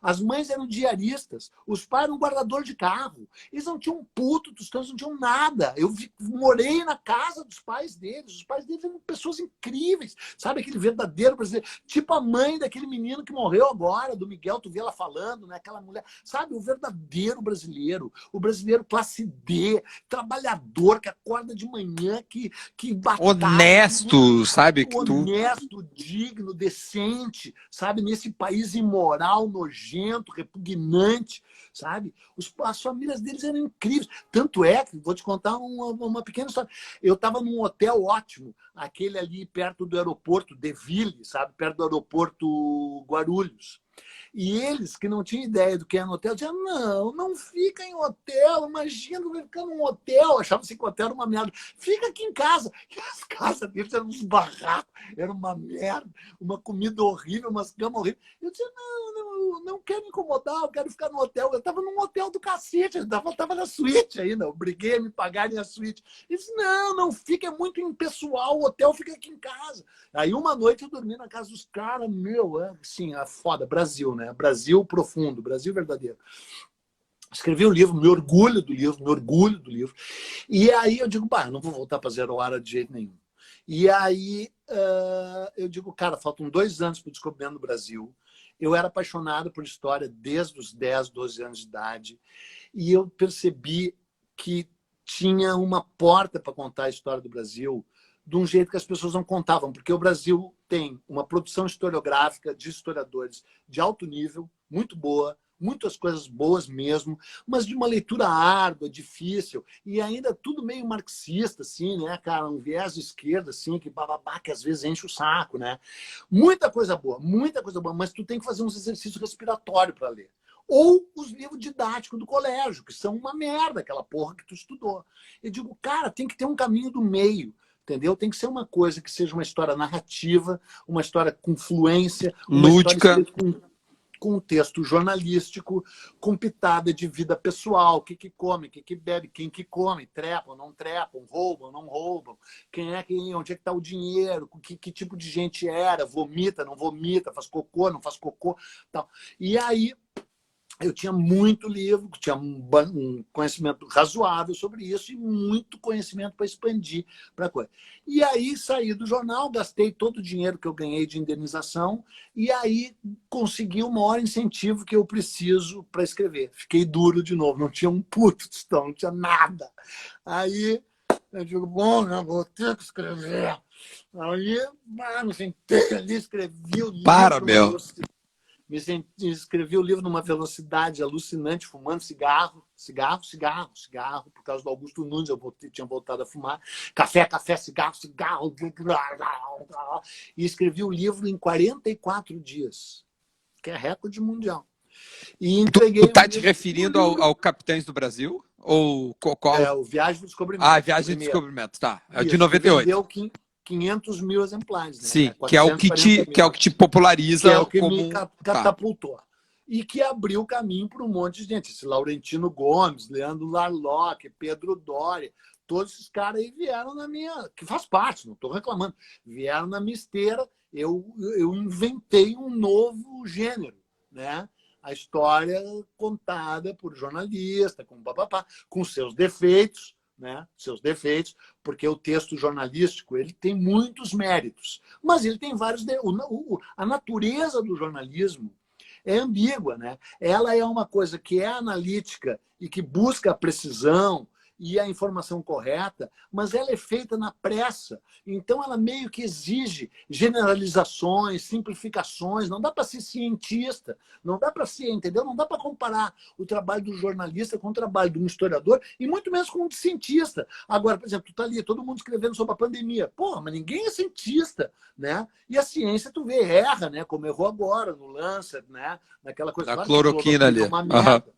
As mães eram diaristas, os pais eram guardador de carro. Eles não tinham puto, os caras não tinham nada. Eu morei na casa dos pais deles. Os pais deles eram pessoas incríveis. Sabe aquele verdadeiro brasileiro? Tipo a mãe daquele menino que morreu agora, do Miguel, tu vê ela falando, né? Aquela mulher. Sabe, o verdadeiro brasileiro. O brasileiro classe D, trabalhador, que acorda de manhã, que batalha, honesto, sabe? Que tu... honesto, digno, decente, sabe? Nesse país imoral, nojento, repugnante, sabe? As famílias deles eram incríveis. Tanto é que, vou te contar uma pequena história. Eu estava num hotel ótimo, aquele ali perto do aeroporto Deville, sabe? Perto do aeroporto Guarulhos. E eles, que não tinham ideia do que era no hotel, diziam, não fica em hotel, imagina, vai ficar num hotel. Achavam-se que o hotel era uma merda. Fica aqui em casa. E as casas deles eram uns barracos, era uma merda, uma comida horrível, umas camas horríveis. Eu dizia, não quero incomodar, eu quero ficar no hotel. Eu estava num hotel do cacete, eu estava na suíte ainda, eu briguei a me pagarem a suíte. Eles disse, não fica, é muito impessoal, o hotel fica aqui em casa. Aí uma noite eu dormi na casa dos caras, assim, é foda, Brasil, né? Brasil profundo, Brasil verdadeiro. Escrevi o livro, me orgulho do livro. E aí eu digo, não vou voltar para Zero Hora de jeito nenhum. E aí eu digo, cara, faltam 2 anos para o descobrimento do Brasil. Eu era apaixonado por história desde os 10, 12 anos de idade. E eu percebi que tinha uma porta para contar a história do Brasil de um jeito que as pessoas não contavam, porque o Brasil tem uma produção historiográfica de historiadores de alto nível, muito boa, muitas coisas boas mesmo, mas de uma leitura árdua, difícil, e ainda tudo meio marxista, assim, né, cara? Um viés de esquerda, assim, que bababá, que às vezes enche o saco, né? Muita coisa boa, mas tu tem que fazer uns exercícios respiratórios para ler. Ou os livros didáticos do colégio, que são uma merda, aquela porra que tu estudou. Eu digo, cara, tem que ter um caminho do meio. Entendeu? Tem que ser uma coisa que seja uma história narrativa, uma história com fluência, uma lúdica, história escrita com um texto jornalístico, com pitada de vida pessoal, o que come, o que bebe, quem que come, trepam, não trepam, roubam, não roubam, quem é quem, onde é que está o dinheiro, que tipo de gente era, vomita, não vomita, faz cocô, não faz cocô, tal. E aí eu tinha muito livro, tinha um conhecimento razoável sobre isso e muito conhecimento para expandir para a coisa. E aí saí do jornal, gastei todo o dinheiro que eu ganhei de indenização e aí consegui o maior incentivo que eu preciso para escrever. Fiquei duro de novo, não tinha um puto tostão, não tinha nada. Aí eu digo, bom, eu vou ter que escrever. Aí me sentei ali, escrevi o livro. Escrevi o livro numa velocidade alucinante, fumando cigarro, por causa do Augusto Nunes, eu tinha voltado a fumar. Café, cigarro. E escrevi o livro em 44 dias, que é recorde mundial. E entreguei. Tu tá te referindo ao Capitães do Brasil? Ou qual? O Viagem do Descobrimento. Viagem do Descobrimento, tá. É de Isso, 98. Vendeu 500 mil exemplares. Né? Sim, que é o que te populariza, que é o que me catapultou. E que abriu o caminho para um monte de gente. Esse Laurentino Gomes, Leandro Larlock, Pedro Doria, todos esses caras aí vieram na minha... Que faz parte, não estou reclamando. Vieram na minha esteira. Eu inventei um novo gênero, né? A história contada por jornalista, com seus defeitos, né? Seus defeitos, porque o texto jornalístico ele tem muitos méritos, mas ele tem vários. A natureza do jornalismo é ambígua, né? Ela é uma coisa que é analítica e que busca a precisão e a informação correta, mas ela é feita na pressa. Então, ela meio que exige generalizações, simplificações. Não dá para ser cientista, não dá para ser, entendeu? Não dá para comparar o trabalho do jornalista com o trabalho de um historiador e muito menos com um cientista. Agora, por exemplo, tu tá ali, todo mundo escrevendo sobre a pandemia. Porra, mas ninguém é cientista, né? E a ciência, tu vê, erra, né? Como errou agora no Lancet, né? Naquela coisa. Da cloroquina ali. É uma merda.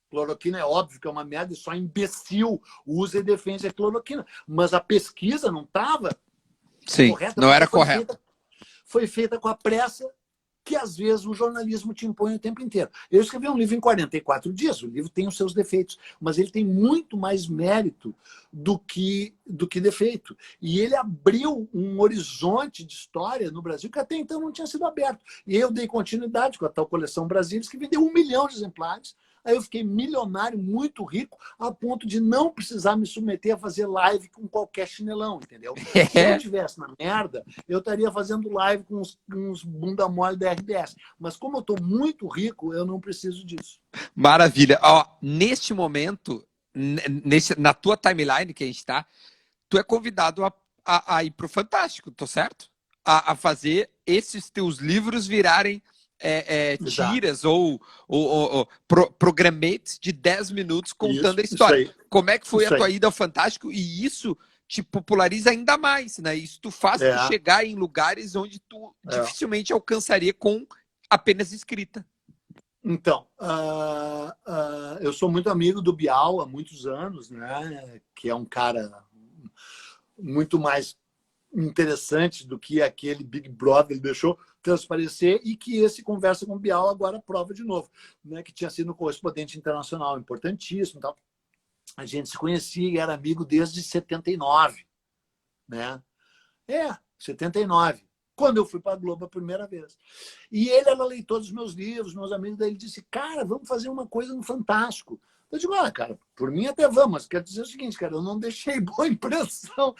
Cloroquina é óbvio que é uma merda e só imbecil usa e defende a cloroquina. Mas a pesquisa não estava correta. Não era correta. Foi feita com a pressa que às vezes o jornalismo te impõe o tempo inteiro. Eu escrevi um livro em 44 dias, o livro tem os seus defeitos, mas ele tem muito mais mérito do que defeito. E ele abriu um horizonte de história no Brasil que até então não tinha sido aberto. E eu dei continuidade com a tal coleção Brasília, que vendeu 1 milhão de exemplares. Aí eu fiquei milionário, muito rico, a ponto de não precisar me submeter a fazer live com qualquer chinelão, entendeu? Se eu estivesse na merda, eu estaria fazendo live com uns bunda mole da RBS. Mas como eu estou muito rico, eu não preciso disso. Maravilha. Ó, neste momento, na tua timeline que a gente está, tu é convidado a ir pro Fantástico, tô certo? A fazer esses teus livros virarem tiras ou programetes de 10 minutos contando a história. Como é que foi a tua ida ao Fantástico? E isso te populariza ainda mais, né? Isso tu faz tu chegar em lugares onde tu dificilmente alcançaria com apenas escrita. Então, eu sou muito amigo do Bial há muitos anos, né? Que é um cara muito mais interessante do que aquele Big Brother deixou transparecer, e que esse Conversa com o Bial agora prova de novo, né? Que tinha sido um correspondente internacional importantíssimo. Tal. A gente se conhecia e era amigo desde 79. Né? 79. Quando eu fui para a Globo a primeira vez. E ele era leitor dos meus livros, meus amigos, daí ele disse, cara, vamos fazer uma coisa no Fantástico. Eu digo, cara, por mim até vamos, mas quero dizer o seguinte, cara, eu não deixei boa impressão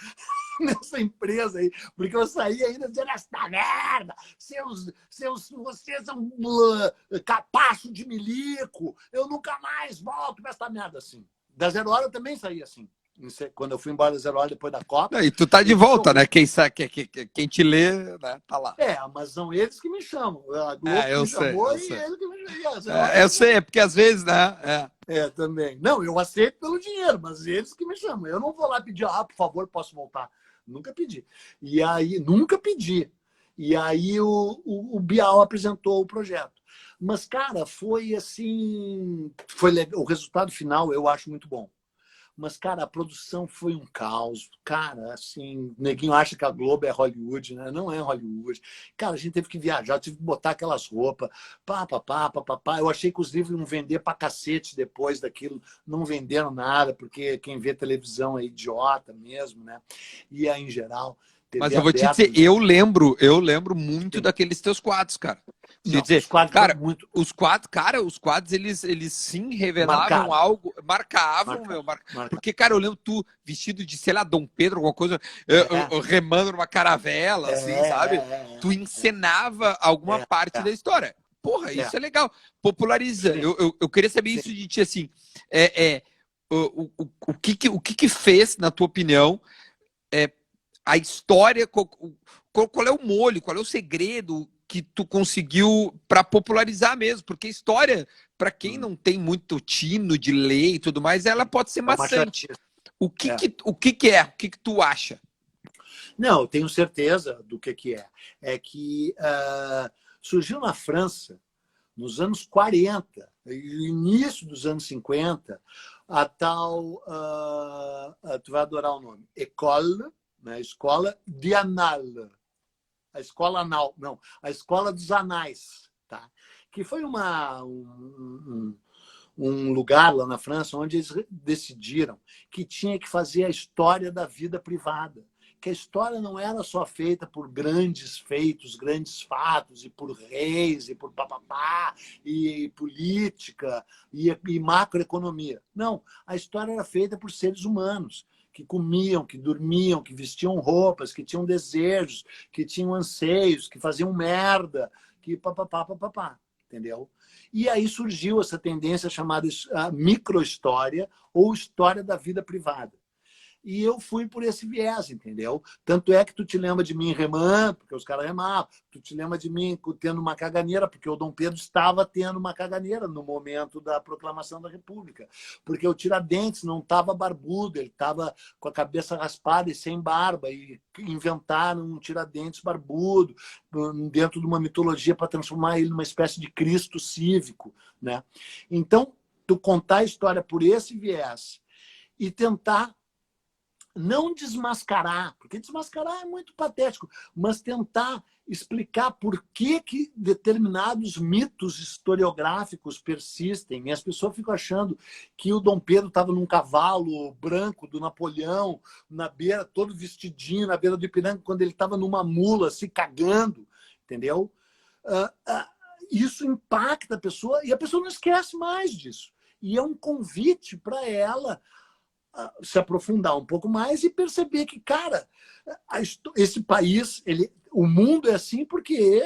nessa empresa aí, porque eu saí ainda dizendo, esta merda, vocês são capacho de milico, eu nunca mais volto para esta merda assim. Da Zero Hora eu também saí assim. Quando eu fui embora da Zero Hora depois da Copa. E tu tá de volta, né? Quem te lê, né? Tá lá. Mas são eles que me chamam. A Globo me chamou e ele que me chamou. Eu sei, é porque às vezes, né? Também. Não, eu aceito pelo dinheiro, mas eles que me chamam. Eu não vou lá pedir, por favor, posso voltar. Nunca pedi. E aí, nunca pedi. E aí o Bial apresentou o projeto. Mas, cara, foi assim. O resultado final eu acho muito bom. Mas, cara, a produção foi um caos. Cara, assim, o neguinho acha que a Globo é Hollywood, né? Não é Hollywood. Cara, a gente teve que viajar, tive que botar aquelas roupas. Pá. Eu achei que os livros iam vender pra cacete depois daquilo. Não venderam nada, porque quem vê televisão é idiota mesmo, né? E aí, em geral... Mas eu vou te dizer, eu lembro muito daqueles teus quadros, cara. Não, dizer, os quadros cara, muito... os quadros, eles sim revelavam algo, marcavam. Porque, cara, eu lembro tu vestido de, sei lá, Dom Pedro, alguma coisa, remando numa caravela, assim, sabe? Tu encenava alguma parte da história. Porra, isso é legal. Populariza. Eu queria saber isso de ti, assim, o que fez, na tua opinião, a história, qual é o molho, qual é o segredo que tu conseguiu para popularizar mesmo? Porque história, para quem não tem muito tino de ler e tudo mais, ela pode ser maçante. O que tu acha? Não, eu tenho certeza do que é. É que surgiu na França, nos anos 40, e início dos anos 50, a tal, tu vai adorar o nome, École, né? Escola de Anal, a escola anal, não, a escola dos anais, tá? Que foi um lugar lá na França onde eles decidiram que tinha que fazer a história da vida privada, que a história não era só feita por grandes feitos, grandes fatos, e por reis, e por papapá, e política, e macroeconomia. Não, a história era feita por seres humanos, que comiam, que dormiam, que vestiam roupas, que tinham desejos, que tinham anseios, que faziam merda, que papapá, entendeu? E aí surgiu essa tendência chamada microhistória ou história da vida privada. E eu fui por esse viés, entendeu? Tanto é que tu te lembra de mim remando, porque os caras remavam. Tu te lembra de mim tendo uma caganeira, porque o Dom Pedro estava tendo uma caganeira no momento da proclamação da República. Porque o Tiradentes não estava barbudo, ele estava com a cabeça raspada e sem barba. E inventaram um Tiradentes barbudo dentro de uma mitologia para transformar ele numa espécie de Cristo cívico, né? Então, tu contar a história por esse viés e tentar não desmascarar, porque desmascarar é muito patético, mas tentar explicar por que determinados mitos historiográficos persistem. E as pessoas ficam achando que o Dom Pedro estava num cavalo branco do Napoleão, na beira, todo vestidinho, na beira do Ipiranga, quando ele estava numa mula, se cagando, entendeu? Isso impacta a pessoa e a pessoa não esquece mais disso. E é um convite para ela se aprofundar um pouco mais e perceber que, cara, esse país, o mundo é assim porque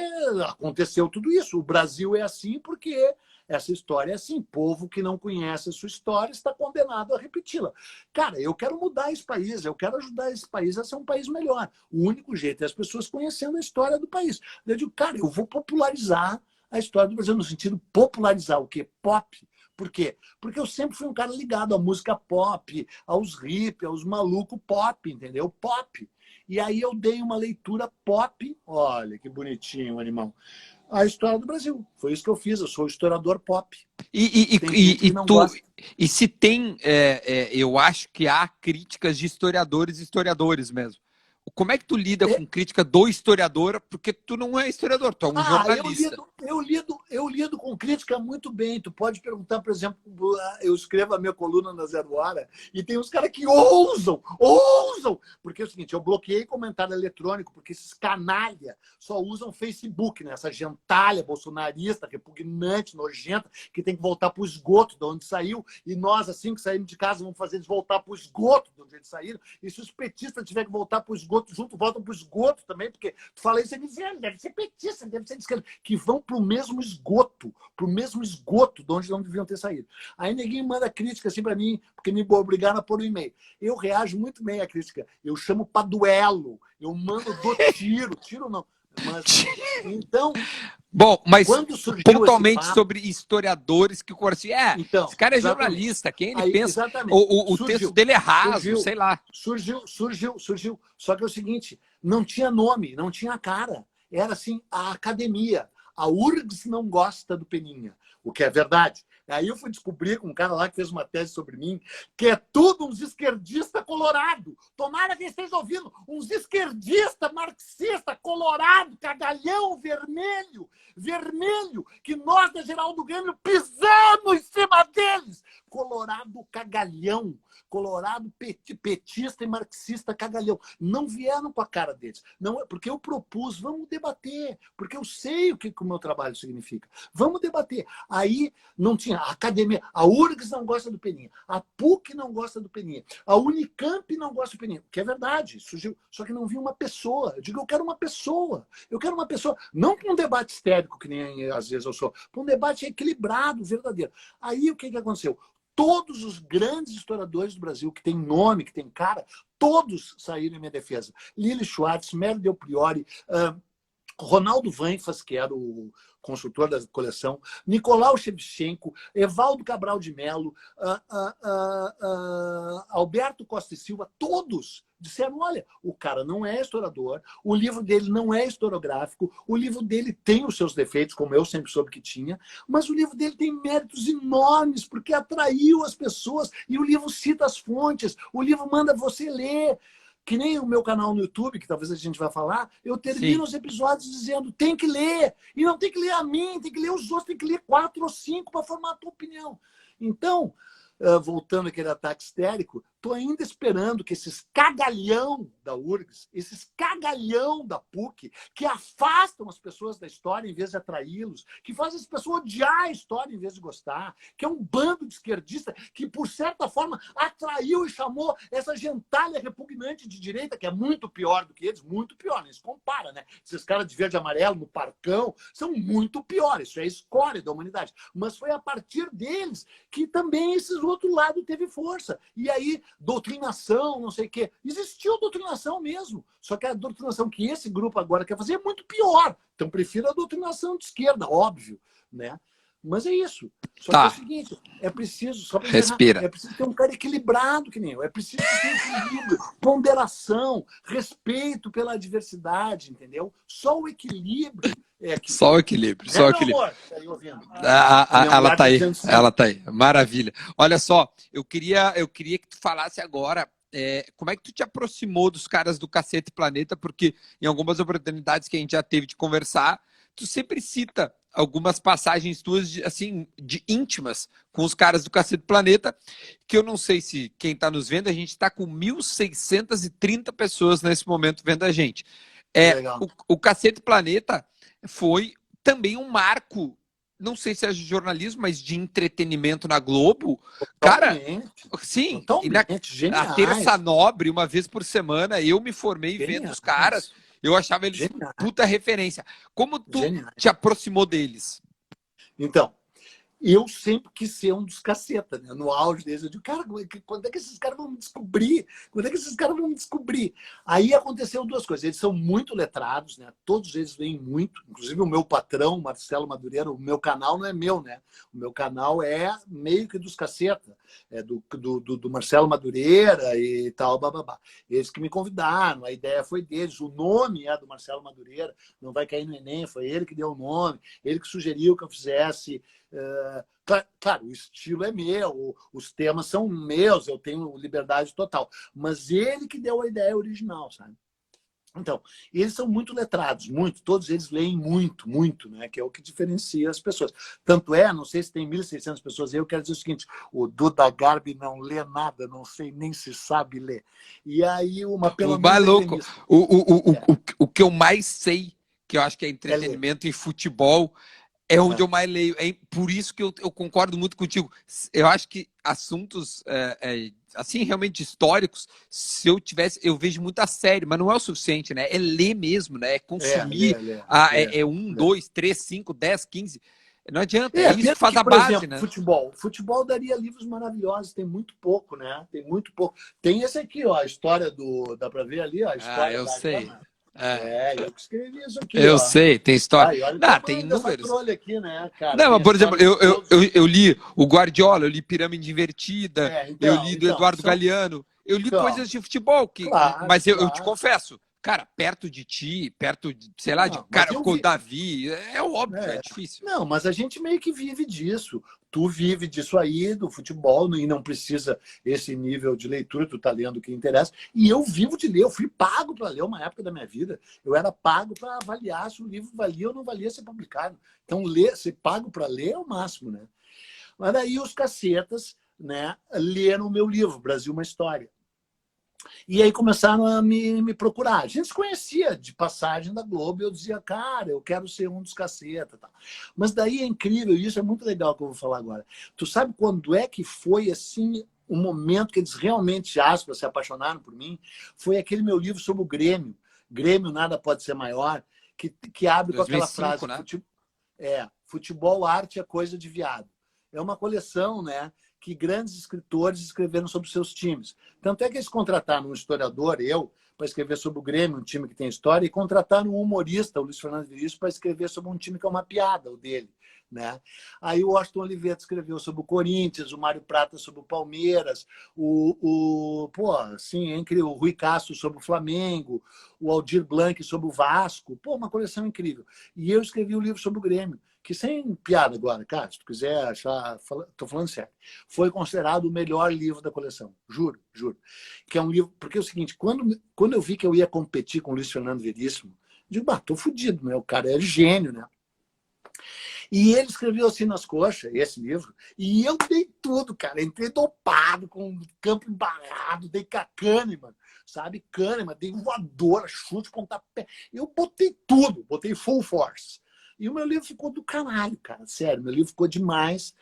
aconteceu tudo isso. O Brasil é assim porque essa história é assim. Povo que não conhece a sua história está condenado a repeti-la. Cara, eu quero mudar esse país, eu quero ajudar esse país a ser um país melhor. O único jeito é as pessoas conhecendo a história do país. Eu digo, cara, eu vou popularizar a história do Brasil, no sentido popularizar o quê? Pop. Por quê? Porque eu sempre fui um cara ligado à música pop, aos hip, aos malucos pop, entendeu? Pop. E aí eu dei uma leitura pop, olha que bonitinho, animal, a história do Brasil. Foi isso que eu fiz, eu sou historiador pop. E se tem, eu acho que há críticas de historiadores mesmo. Como é que tu lida com crítica do historiador? Porque tu não é historiador, tu é um jornalista. Eu lido com crítica muito bem. Tu pode perguntar, por exemplo, eu escrevo a minha coluna na Zero Hora e tem uns caras que ousam! Porque é o seguinte, eu bloqueei comentário eletrônico porque esses canalha só usam Facebook, né? Essa gentalha bolsonarista, repugnante, nojenta, que tem que voltar para o esgoto de onde saiu e nós, assim que saímos de casa, vamos fazer eles voltar para o esgoto de onde eles saíram. E se os petistas tiverem que voltar para o esgoto junto, voltam para o esgoto também, porque tu fala isso, eles dizem, deve ser petista, deve ser de esquerda, que vão para o mesmo esgoto de onde não deviam ter saído. Aí ninguém manda crítica assim para mim, porque me obrigaram a pôr o e-mail. Eu reajo muito bem à crítica, eu chamo para duelo, eu mando do tiro não. Mas, então, bom, mas pontualmente papo, sobre historiadores que assim, então, esse cara é jornalista, quem ele pensa? O texto dele é raso, sei lá. Surgiu. Só que é o seguinte, não tinha nome, não tinha cara. Era assim, a academia. A URGS não gosta do Peninha, o que é verdade. Aí eu fui descobrir com um cara lá que fez uma tese sobre mim, que é tudo uns esquerdista colorado. Tomara que esteja ouvindo. Uns esquerdista, marxista, colorado, cagalhão, vermelho, que nós da Geraldo Grêmio pisamos em cima deles. Colorado cagalhão, colorado petista e marxista cagalhão. Não vieram com a cara deles. Não, porque eu propus, vamos debater, porque eu sei o que o meu trabalho significa. Vamos debater. Aí não tinha a academia, a URGS não gosta do Peninha, a PUC não gosta do Peninha, a Unicamp não gosta do Peninha, que é verdade, surgiu, só que não vi uma pessoa. Eu digo, eu quero uma pessoa, não para um debate histérico, que nem às vezes eu sou, para um debate equilibrado, verdadeiro. Aí o que aconteceu? Todos os grandes historiadores do Brasil, que tem nome, que tem cara, todos saíram em minha defesa. Lili Schwartz, Melo Del Priori, Ronaldo Vanfas, que era o consultor da coleção, Nicolau Shevchenko, Evaldo Cabral de Melo, Alberto Costa e Silva, todos disseram, olha, o cara não é historiador, o livro dele não é historiográfico, o livro dele tem os seus defeitos, como eu sempre soube que tinha, mas o livro dele tem méritos enormes, porque atraiu as pessoas, e o livro cita as fontes, o livro manda você ler. Que nem o meu canal no YouTube, que talvez a gente vai falar, eu termino os episódios dizendo, tem que ler. E não tem que ler a mim, tem que ler os outros, tem que ler 4 ou 5 para formar a tua opinião. Então, voltando àquele ataque histérico, estou ainda esperando que esses cagalhão da URGS, esses cagalhão da PUC, que afastam as pessoas da história em vez de atraí-los, que fazem as pessoas odiar a história em vez de gostar, que é um bando de esquerdista que, por certa forma, atraiu e chamou essa gentalha repugnante de direita, que é muito pior do que eles, muito pior, nem se compara, né? Esses caras de verde e amarelo no Parcão são muito piores, isso é a escória da humanidade. Mas foi a partir deles que também esse outro lado teve força. E aí, doutrinação, não sei o quê. Existiu doutrinação mesmo. Só que a doutrinação que esse grupo agora quer fazer é muito pior. Então, prefiro a doutrinação de esquerda, óbvio, né? Mas é isso. Só que é o seguinte, é preciso... Só Respira. É preciso ter um cara equilibrado que nem eu. É preciso ter equilíbrio, ponderação, respeito pela diversidade, entendeu? Só o equilíbrio é que... Só o equilíbrio, só o equilíbrio. Amor? Tá aí ouvindo? Ela tá aí. Maravilha. Olha só, eu queria que tu falasse agora como é que tu te aproximou dos caras do Cacete Planeta? Porque em algumas oportunidades que a gente já teve de conversar, tu sempre cita algumas passagens tuas, assim, de íntimas com os caras do Cacete Planeta, que eu não sei se quem está nos vendo, a gente está com 1.630 pessoas nesse momento vendo a gente. Legal. O Cacete Planeta foi também um marco, não sei se é de jornalismo, mas de entretenimento na Globo. Cara, Totalmente. sim, e Totalmente. a Terça Geniais. Nobre, uma vez por semana, eu me formei vendo os caras, Geniais. eu achava eles Geniais. puta referência. Como tu Geniais. te aproximou deles? Então, eu sempre quis ser um dos caceta, né? No auge deles. Eu digo, cara, quando é que esses caras vão me descobrir? Quando é que esses caras vão me descobrir? Aí aconteceu duas coisas. Eles são muito letrados, né? Todos eles veem muito. Inclusive o meu patrão, Marcelo Madureira, o meu canal não é meu, né? O meu canal é meio que dos caceta. É do Marcelo Madureira e tal, bababá. Eles que me convidaram, a ideia foi deles. O nome é do Marcelo Madureira, não vai cair no Enem, foi ele que deu o nome, ele que sugeriu que eu fizesse. Claro, o estilo é meu, os temas são meus, eu tenho liberdade total. Mas ele que deu a ideia original, sabe? Então, eles são muito letrados, muito. Todos eles leem muito, muito, né? Que é o que diferencia as pessoas. Tanto é, não sei se tem 1.600 pessoas aí, eu quero dizer o seguinte, o Duda Garbi não lê nada, não sei nem se sabe ler. E aí, pelo O menos mais a louco, gremista. o que eu mais sei, que eu acho que é É ler. entretenimento e futebol, é onde eu mais leio. É por isso que eu concordo muito contigo. Eu acho que assuntos assim realmente históricos, se eu tivesse, eu vejo muita série, mas não é o suficiente, né? É ler mesmo, né? É consumir. É um, Ler. dois, três, cinco, 10, 15. Não adianta, é isso Pena que faz que, a por base, exemplo, né? futebol. Futebol daria livros maravilhosos, tem muito pouco, né? Tem muito pouco. Tem esse aqui, ó, a história do. Dá para ver ali, ó, a Ah, história eu da sei. Gama. É, Eu que escrevi isso aqui, eu ó. sei, tem história. Ai, olha o Não, tem tamanho dessa inúmeros. trolha aqui, né, cara? Não, Tem mas, a por exemplo, história de todos. eu li o Guardiola, eu li Pirâmide Invertida, eu li do Então, Eduardo Galeano, eu li são, coisas de futebol, claro, mas eu te claro. confesso, cara, perto de ti, perto, de, sei lá, de Não, mas cara eu com o vi. Davi, é óbvio, é É. difícil. Não, mas a gente meio que vive disso. Tu vive disso aí, do futebol, e não precisa esse nível de leitura, tu tá lendo o que interessa. E eu vivo de ler, eu fui pago para ler uma época da minha vida. Eu era pago para avaliar se o livro valia ou não valia ser publicado. Então, ser pago para ler é o máximo, né? Mas daí os cacetas, né, leram o meu livro, Brasil, uma História. E aí começaram a me procurar. A gente se conhecia de passagem da Globo e eu dizia, cara, eu quero ser um dos caceta. Tá? Mas daí é incrível, e isso é muito legal que eu vou falar agora. Tu sabe quando é que foi assim o momento que eles realmente, aspas, se apaixonaram por mim? Foi aquele meu livro sobre o Grêmio. Grêmio Nada Pode Ser Maior, que abre com aquela 2005, frase, né? futebol, arte é coisa de viado. É uma coleção, né? Que grandes escritores escreveram sobre seus times. Tanto é que eles contrataram um historiador, eu, para escrever sobre o Grêmio, um time que tem história, e contrataram um humorista, o Luiz Fernando Vinícius, para escrever sobre um time que é uma piada, o dele. Né? Aí o Washington Oliveira escreveu sobre o Corinthians, o Mário Prata sobre o Palmeiras, é incrível, o Rui Castro sobre o Flamengo, o Aldir Blanc sobre o Vasco. Pô, uma coleção incrível. E eu escrevi um livro sobre o Grêmio, que sem piada agora, cara, se tu quiser achar, tô falando sério, foi considerado o melhor livro da coleção, juro, juro. Que é um livro, porque é o seguinte, quando eu vi que eu ia competir com o Luiz Fernando Veríssimo, eu digo, tô fudido, né? O cara é gênio, né? E ele escreveu assim nas coxas, esse livro, e eu dei tudo, cara. Entrei dopado, com o campo embarrado, dei com a Kahneman, sabe? Kahneman, dei voadora, chute, pontapé. Eu botei tudo, botei full force. E o meu livro ficou do caralho, cara. Sério, meu livro ficou demais.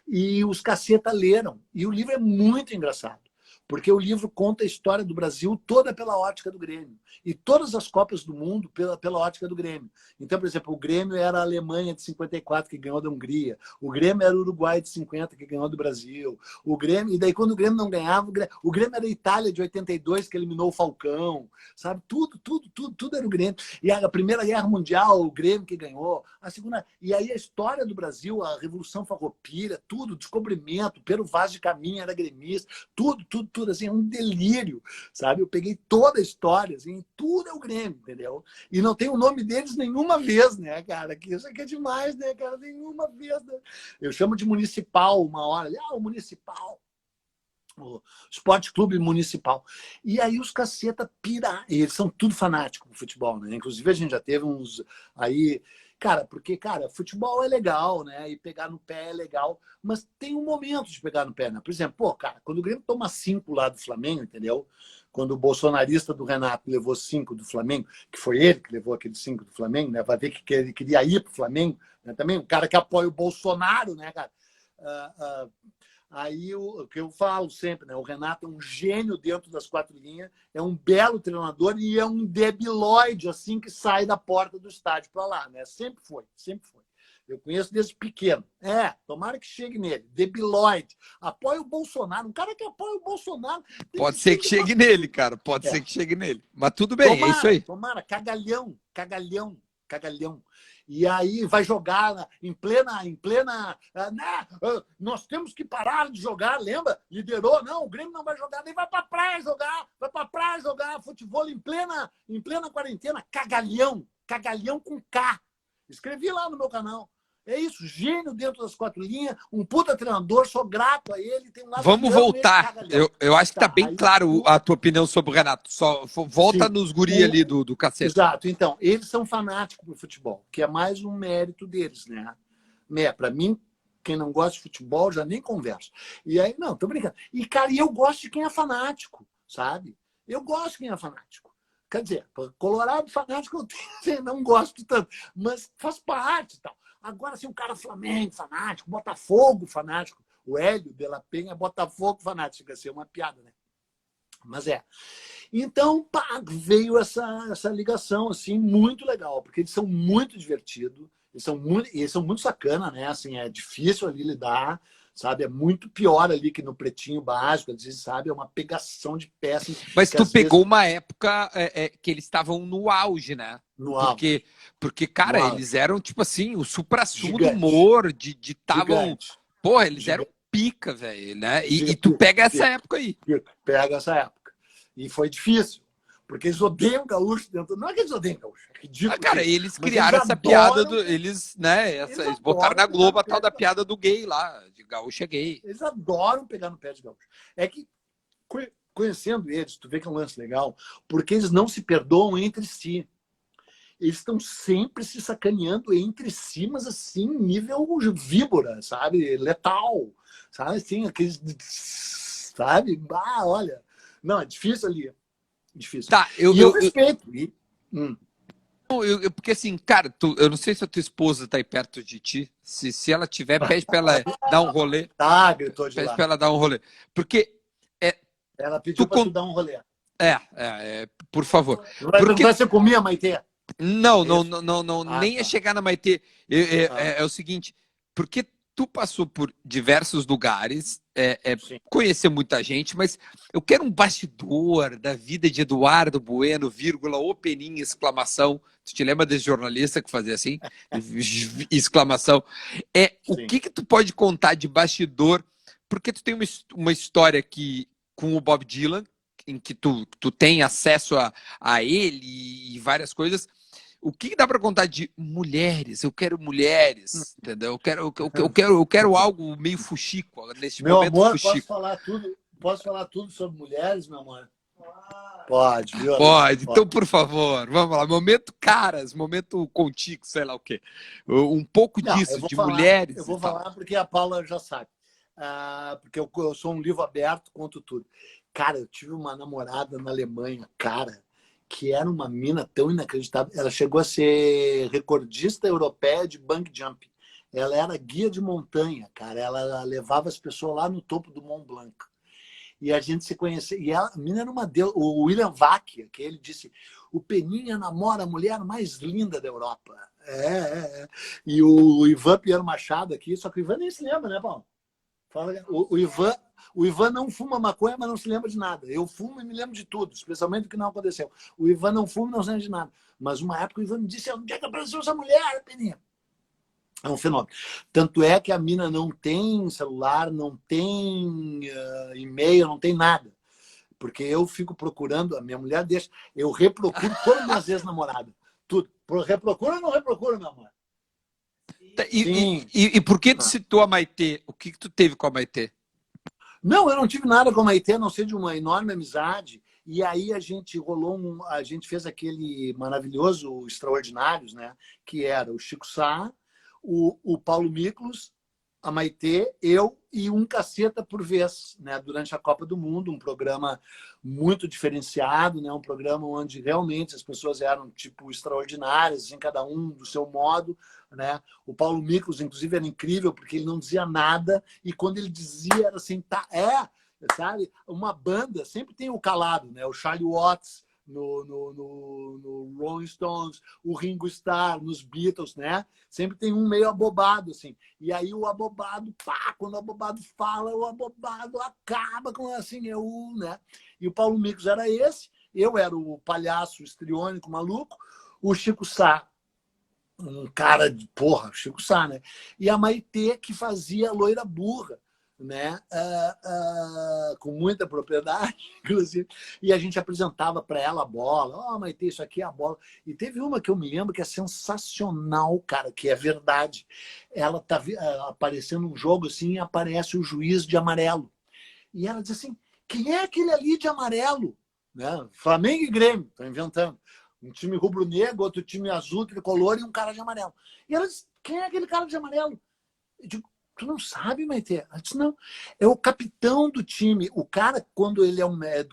E os caceta leram. E o livro é muito engraçado. Porque o livro conta a história do Brasil toda pela ótica do Grêmio. E todas as Copas do Mundo pela ótica do Grêmio. Então, por exemplo, o Grêmio era a Alemanha de 54, que ganhou da Hungria. O Grêmio era o Uruguai de 50, que ganhou do Brasil. O Grêmio, e daí, quando o Grêmio não ganhava, o Grêmio era a Itália de 82, que eliminou o Falcão. Sabe? Tudo era o Grêmio. E a Primeira Guerra Mundial, o Grêmio que ganhou. A Segunda. E aí a história do Brasil, a Revolução Farroupilha, tudo, descobrimento, Pero Vaz de Caminha era gremista, tudo, assim, é um delírio, sabe? Eu peguei toda a história, assim, tudo é o Grêmio, entendeu? E não tem o nome deles nenhuma vez, né, cara? Que isso aqui é demais, né, cara? Nenhuma vez. Né? Eu chamo de municipal uma hora. O municipal. o Esporte Clube Municipal. E aí os caceta pira. E eles são tudo fanáticos do futebol, né? Inclusive a gente já teve uns aí. Cara, porque, cara, futebol é legal, né? E pegar no pé é legal, mas tem um momento de pegar no pé, né? Por exemplo, pô, cara, quando o Grêmio toma 5 lá do Flamengo, entendeu? Quando o bolsonarista do Renato levou 5 do Flamengo, que foi ele que levou aqueles 5 do Flamengo, né? Vai ver que ele queria ir pro Flamengo, né? Também um cara que apoia o Bolsonaro, né, cara? Aí o que eu falo sempre, né? O Renato é um gênio dentro das 4 linhas, é um belo treinador e é um debilóide assim que sai da porta do estádio para lá, né? Sempre foi, sempre foi. Eu conheço desde pequeno. Tomara que chegue nele. Debilóide. Apoia o Bolsonaro. Um cara que apoia o Bolsonaro. Pode ser que chegue nele, cara. Pode ser que chegue nele. Mas tudo bem, tomara, é isso aí. Tomara, cagalhão, cagalhão, cagalhão. E aí vai jogar em plena, né? Nós temos que parar de jogar, lembra? Liderou, não, o Grêmio não vai jogar, nem vai pra praia jogar futebol em plena quarentena, cagalhão com K. Escrevi lá no meu canal. É isso, gênio dentro das 4 linhas, um puta treinador, sou grato a ele. Tem um lado Vamos voltar. Eu acho que tá bem claro a tua opinião sobre o Renato. Só volta nos guri ali do cacete. Exato. Então, eles são fanáticos por futebol, que é mais um mérito deles, né? Para mim, quem não gosta de futebol, já nem conversa. E aí, não, tô brincando. E, cara, eu gosto de quem é fanático, sabe? Eu gosto de quem é fanático. Quer dizer, Colorado fanático eu não gosto tanto, mas faz parte e tal. Agora, assim, um cara Flamengo fanático, Botafogo fanático, o Hélio de la Penha é Botafogo fanático, chega a ser uma piada, né? Mas é. Então, pá, veio essa ligação, assim, muito legal, porque eles são muito divertidos, eles são muito sacana, né? Assim, é difícil ali lidar, sabe? É muito pior ali que no Pretinho Básico, às vezes, sabe? É uma pegação de peças. Mas tu pegou uma época que eles estavam no auge, né? No auge. Porque, cara, eles eram, tipo assim, o supra-sumo do humor, de tavam... Porra, eles eram pica, velho, né? E tu pega essa época aí. Pega essa época. E foi difícil. Porque eles odeiam gaúcho dentro. Não é que eles odeiam gaúcho, é ridículo. Cara, eles criaram essa piada eles botaram na Globo a tal da piada do gay lá, de gaúcho é gay. Eles adoram pegar no pé de gaúcho. É que, conhecendo eles, tu vê que é um lance legal, porque eles não se perdoam entre si. Eles estão sempre se sacaneando entre si, mas assim, nível víbora, sabe? Letal. Sabe? Assim, aqueles. Sabe? Olha. Não, é difícil ali. Difícil. Tá, eu respeito. Porque assim, cara, eu não sei se a tua esposa tá aí perto de ti. Se ela tiver, pede pra ela dar um rolê. Tá, gritou de lá. Pede pra ela dar um rolê. Porque. Ela pediu pra tu dar um rolê. Por favor. Não vai perguntar se eu comia, Maitê? Não, nem é tá. chegar na Maitê. É o seguinte, porque tu passou por diversos lugares, conhecer muita gente, mas eu quero um bastidor da vida de Eduardo Bueno, vírgula, ô Peninha, exclamação. Tu te lembra desse jornalista que fazia assim? Exclamação. O que tu pode contar de bastidor? Porque tu tem uma história aqui com o Bob Dylan, em que tu tem acesso a ele e várias coisas. O que dá para contar de mulheres? Eu quero mulheres, entendeu? Eu quero algo meio fuxico neste momento. Meu amor, posso falar tudo sobre mulheres, meu amor? Pode, viu? Pode. Então, por favor, vamos lá. Momento caras, momento contigo, sei lá o quê. Um pouco disso, de mulheres. Eu vou falar porque a Paula já sabe. Porque eu sou um livro aberto, conto tudo. Cara, eu tive uma namorada na Alemanha, cara, que era uma mina tão inacreditável. Ela chegou a ser recordista europeia de bungee jump. Ela era guia de montanha, cara. Ela levava as pessoas lá no topo do Mont Blanc. E a gente se conhecia. E a mina era uma deusa. O William Vac, que ele disse, o Peninha namora a mulher mais linda da Europa. E o Ivan Piero Machado aqui, só que o Ivan nem se lembra, né, Paulo? O Ivan não fuma maconha, mas não se lembra de nada. Eu fumo e me lembro de tudo, especialmente do que não aconteceu. O Ivan não fuma e não se lembra de nada. Mas uma época o Ivan me disse, onde é que apareceu essa mulher, Peninha? É um fenômeno. Tanto é que a mina não tem celular, não tem e-mail, não tem nada. Porque eu fico procurando, a minha mulher deixa, eu reprocuro todas as minhas ex-namoradas. Tudo. Reprocura ou não reprocura, meu amor? E por que tu citou a Maitê? O que tu teve com a Maitê? Não, eu não tive nada com a Maitê, a não ser de uma enorme amizade. E aí a gente fez aquele maravilhoso Extraordinários, né? Que era o Chico Sá, o Paulo Miklos, a Maitê, eu e um caceta por vez, né? Durante a Copa do Mundo, um programa muito diferenciado, né? Um programa onde realmente as pessoas eram tipo extraordinárias, em cada um do seu modo, né? O Paulo Miklos, inclusive, era incrível porque ele não dizia nada e quando ele dizia era assim, tá, sabe? Uma banda sempre tem o calado, né? O Charlie Watts no Rolling Stones, o Ringo Starr nos Beatles, né? Sempre tem um meio abobado, assim. E aí o abobado, pá, quando o abobado fala, o abobado acaba com assim, né? E o Paulo Miklos era esse, eu era o palhaço histriônico maluco, o Chico Sá, um cara de porra, Chico Sá, né? E a Maitê, que fazia a loira burra, né? Com muita propriedade, inclusive. E a gente apresentava para ela a bola. Ó, Maitê, isso aqui é a bola. E teve uma que eu me lembro que é sensacional, cara, que é verdade. Ela tá aparecendo um jogo assim e aparece o juiz de amarelo. E ela diz assim, quem é aquele ali de amarelo? Né? Flamengo e Grêmio, estou inventando. Um time rubro-negro, outro time azul, tricolor e um cara de amarelo. E ela diz, quem é aquele cara de amarelo? Eu digo, tu não sabe, Maitê? Ela disse, não. É o capitão do time. O cara, quando ele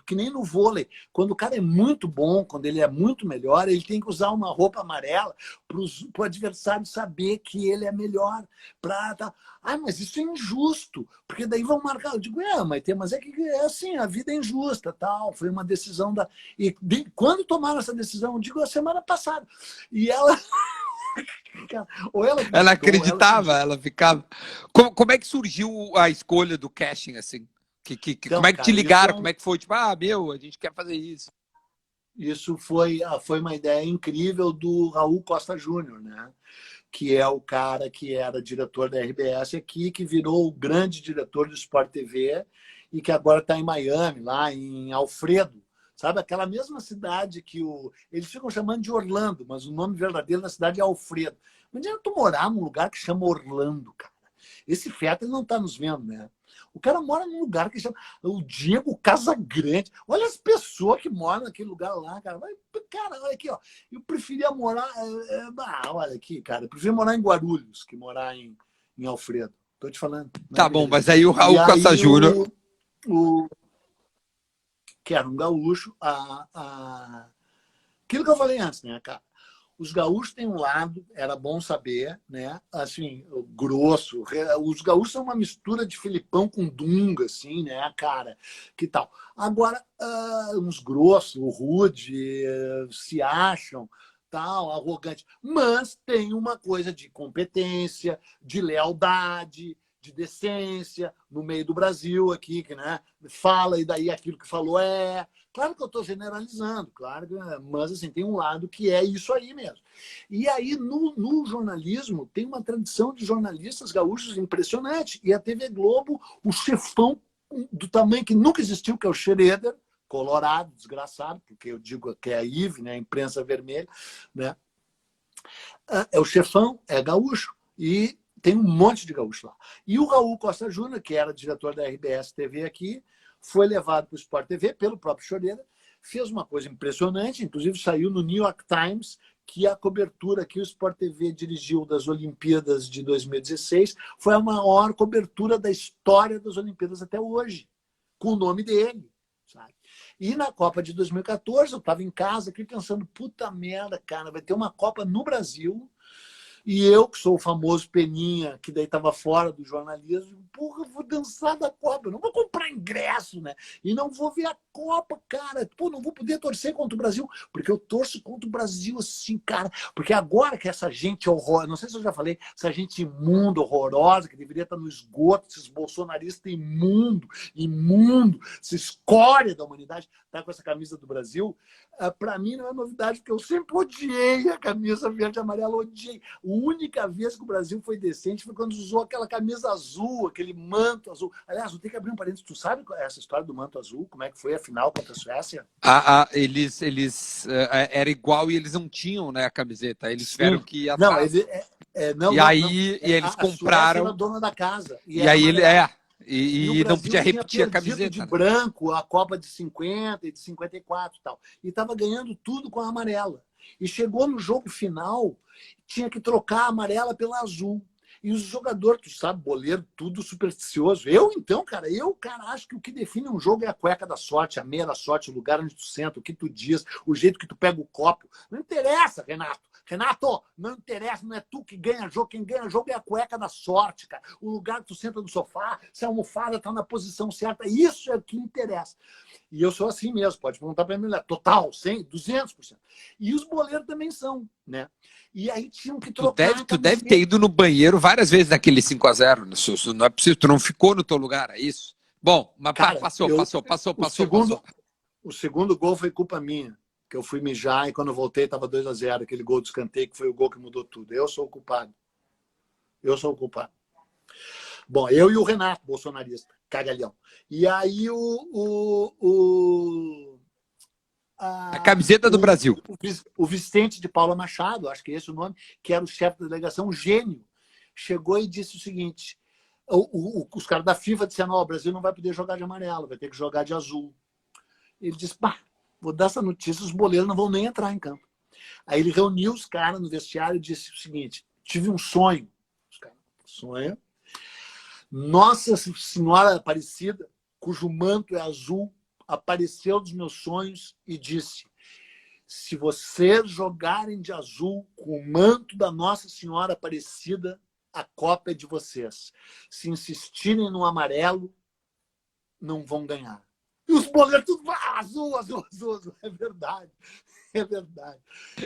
que nem no vôlei, quando o cara é muito bom, quando ele é muito melhor, ele tem que usar uma roupa amarela para o adversário saber que ele é melhor. Tá. Ah, mas isso é injusto, porque daí vão marcar. Eu digo, Maitê, mas é que é assim, a vida é injusta, tal. Foi uma decisão da. E quando tomaram essa decisão? Eu digo, a semana passada. E ela. Ou ela Ela acreditou, acreditava, ela ficava. Como é que surgiu a escolha do casting, assim? Como Então, é que te cara, isso ligaram? Como é que foi? Tipo, a gente quer fazer isso. isso foi uma ideia incrível do Raul Costa Júnior, né? Que é o cara que era diretor da RBS aqui, que virou o grande diretor do Sport TV e que agora está em Miami, lá em Alfredo. Sabe, aquela mesma cidade que eles ficam chamando de Orlando, mas o nome verdadeiro da cidade é Alfredo. Mas adianta tu morar num lugar que chama Orlando, cara. Esse Fetter não está nos vendo, né? O cara mora num lugar que chama o Diego Casagrande. Olha as pessoas que moram naquele lugar lá, cara. Cara, olha aqui, ó. Eu preferia morar. Olha aqui, cara. Eu preferia morar em Guarulhos que morar em Alfredo. Tô te falando. Tá bom, Maravilha. mas aí o E Raul Costa aí Júnior. o que era um gaúcho, aquilo que eu falei antes, né, cara? Os gaúchos têm um lado, era bom saber, né? Assim, grosso. Os gaúchos são uma mistura de Filipão com Dunga, assim, né, cara? Que tal? Agora, uns grossos, o rude, se acham, tal, arrogante. Mas tem uma coisa de competência, de lealdade, de decência no meio do Brasil aqui, que, né? Fala e daí aquilo que falou é. Claro que eu estou generalizando, claro, mas assim, tem um lado que é isso aí mesmo. E aí, no jornalismo, tem uma tradição de jornalistas gaúchos impressionante. E a TV Globo, o chefão do tamanho que nunca existiu, que é o Schroeder, colorado, desgraçado, porque eu digo que é a IVE, né, a imprensa vermelha, né? É o chefão, é gaúcho. E tem um monte de gaúcho lá. E o Raul Costa Júnior, que era diretor da RBS TV aqui, foi levado para o Sport TV pelo próprio Choreira, fez uma coisa impressionante, inclusive saiu no New York Times, que a cobertura que o Sport TV dirigiu das Olimpíadas de 2016 foi a maior cobertura da história das Olimpíadas até hoje, com o nome dele, sabe? E na Copa de 2014, eu estava em casa aqui pensando, puta merda, cara, vai ter uma Copa no Brasil. E eu, que sou o famoso Peninha, que daí estava fora do jornalismo, porra, vou dançar da Copa, eu não vou comprar ingresso, né? E não vou ver a Copa, cara. Pô, não vou poder torcer contra o Brasil, porque eu torço contra o Brasil assim, cara. Porque agora que essa gente horrorosa, não sei se eu já falei, essa gente imunda, horrorosa, que deveria estar no esgoto, esses bolsonaristas imundo, essa escória da humanidade, tá com essa camisa do Brasil, para mim não é novidade, porque eu sempre odiei a camisa verde e amarela, odiei. A única vez que o Brasil foi decente foi quando usou aquela camisa azul, aquele manto azul. Aliás, eu tenho que abrir um parênteses. Tu sabe essa história do manto azul? Como é que foi a final contra a Suécia? Eles era igual e eles não tinham, né, a camiseta. Eles tiveram Sim. que ir Não, atrás. não, E não, não. aí eles A Suécia era compraram. dona da casa e E era aí ele amarela. E o E não Brasil podia tinha repetir a perdido de camiseta, né? branco a Copa de 50 e de 54 e tal. E estava ganhando tudo com a amarela. E chegou no jogo final, tinha que trocar a amarela pela azul. E os jogadores, tu sabe, boleiro, tudo supersticioso. Então, cara, acho que o que define um jogo é a cueca da sorte, a meia da sorte, o lugar onde tu senta, o que tu diz, o jeito que tu pega o copo. Não interessa, Renato. Renato, não interessa, não é tu que ganha jogo, quem ganha jogo é a cueca da sorte, cara. O lugar que tu senta no sofá, se a almofada tá na posição certa, isso é o que interessa. E eu sou assim mesmo, pode perguntar para mim, total, 100, 200%. E os boleiros também são, né? E aí tinham que trocar a Tu deve ter camiseta. ido no banheiro várias vezes naquele 5-0. Não é possível, tu não ficou no teu lugar, é isso? Bom, mas Cara, o passou. o segundo gol foi culpa minha, que eu fui mijar e quando eu voltei estava 2-0, aquele gol do escanteio que foi o gol que mudou tudo. Eu sou o culpado. Eu sou o culpado. Bom, eu e o Renato, bolsonarista, cagalhão. E aí A camiseta do Brasil. o Vicente de Paula Machado, acho que é esse o nome, que era o chefe da delegação, um gênio, chegou e disse o seguinte: os caras da FIFA disseram, o Brasil não vai poder jogar de amarelo, vai ter que jogar de azul. Ele disse, vou dar essa notícia, os boleiros não vão nem entrar em campo. Aí ele reuniu os caras no vestiário e disse o seguinte: tive um sonho. Os caras, sonho. Nossa Senhora Aparecida, cujo manto é azul, apareceu dos meus sonhos e disse: se vocês jogarem de azul com o manto da Nossa Senhora Aparecida, a Copa é de vocês. Se insistirem no amarelo, não vão ganhar. E os boleiros tudo azul, azul, azul, azul. É verdade. É verdade.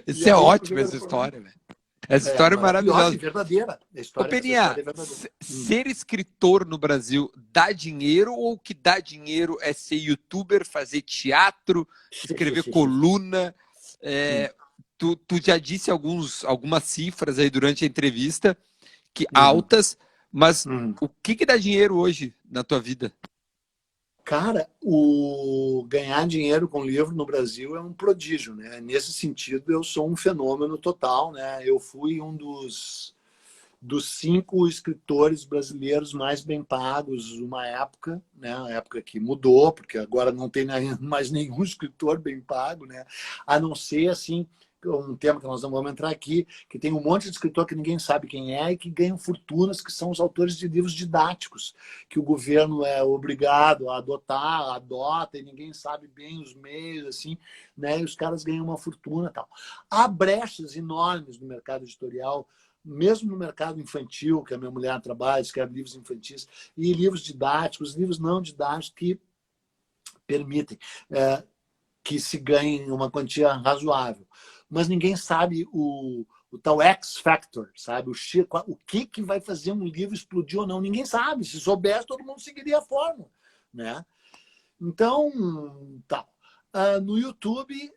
Isso é ótimo, essa história, velho. Essa história é maravilhosa. E verdadeira. Ô, Peninha, É verdadeira. ser escritor no Brasil dá dinheiro ou o que dá dinheiro é ser youtuber, fazer teatro, escrever coluna? Tu já disse algumas cifras aí durante a entrevista, que altas, mas o que dá dinheiro hoje na tua vida? Cara, o ganhar dinheiro com livro no Brasil é um prodígio, né? Nesse sentido, eu sou um fenômeno total, né? Eu fui um dos 5 escritores brasileiros mais bem pagos uma época, né? A época que mudou, porque agora não tem mais nenhum escritor bem pago, né? A não ser, assim, um tema que nós não vamos entrar aqui, que tem um monte de escritor que ninguém sabe quem é e que ganham fortunas, que são os autores de livros didáticos, que o governo é obrigado a adotar, adota, e ninguém sabe bem os meios, assim, né? E os caras ganham uma fortuna e tal. Há brechas enormes no mercado editorial, mesmo no mercado infantil, que a minha mulher trabalha, escreve livros infantis, e livros didáticos, livros não didáticos que permitem que se ganhe uma quantia razoável. Mas ninguém sabe o tal X Factor, sabe? O que vai fazer um livro explodir ou não. Ninguém sabe. Se soubesse, todo mundo seguiria a fórmula, né? Então, tá. No YouTube,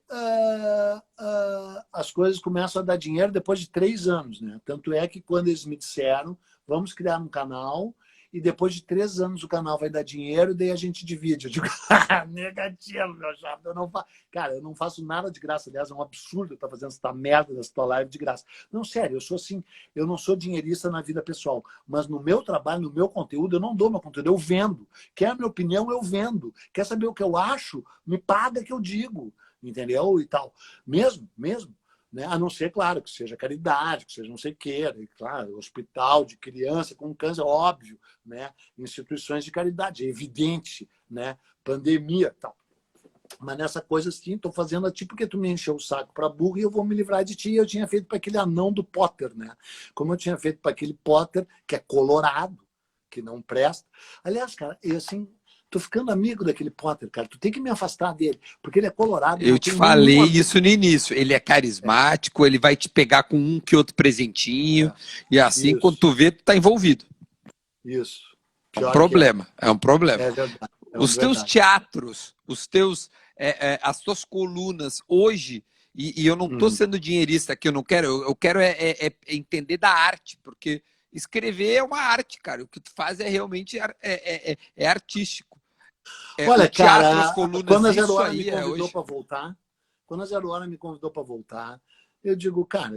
as coisas começam a dar dinheiro depois de 3 anos, né? Tanto é que quando eles me disseram, vamos criar um canal e depois de 3 anos o canal vai dar dinheiro, daí a gente divide. Eu digo, negativo, meu chapa. Cara, eu não faço nada de graça. Aliás, é um absurdo eu estar fazendo essa merda dessa tua live de graça. Não, sério, eu sou assim, eu não sou dinheirista na vida pessoal, mas no meu trabalho, no meu conteúdo, eu não dou meu conteúdo, eu vendo. Quer a minha opinião, eu vendo. Quer saber o que eu acho? Me paga que eu digo, entendeu? E tal. Mesmo. Né? A não ser, claro, que seja caridade, que seja não sei o quê, claro, hospital de criança com câncer, óbvio, né? Instituições de caridade, é evidente, né? Pandemia tal. Mas nessa coisa assim, estou fazendo a ti porque tu me encheu o saco para burro e eu vou me livrar de ti. Eu tinha feito para aquele anão do Potter, né? Como eu tinha feito para aquele Potter, que é colorado, que não presta. Aliás, cara, eu assim, tô ficando amigo daquele Potter, cara. Tu tem que me afastar dele, porque ele é colorado. Eu te falei isso no início. Ele é carismático, ele vai te pegar com um que outro presentinho. E assim, isso. quando tu vê, tu tá envolvido. Isso. É um problema. É um problema. É verdade. Os teus teatros, as tuas colunas hoje, e eu não estou sendo dinheirista aqui, eu quero entender da arte, porque escrever é uma arte, cara. O que tu faz é realmente artístico. Olha, teatro, cara, as colunas, quando a Zero isso Hora aí me convidou hoje. para voltar, quando a Zero Hora me convidou para voltar, Eu digo, cara,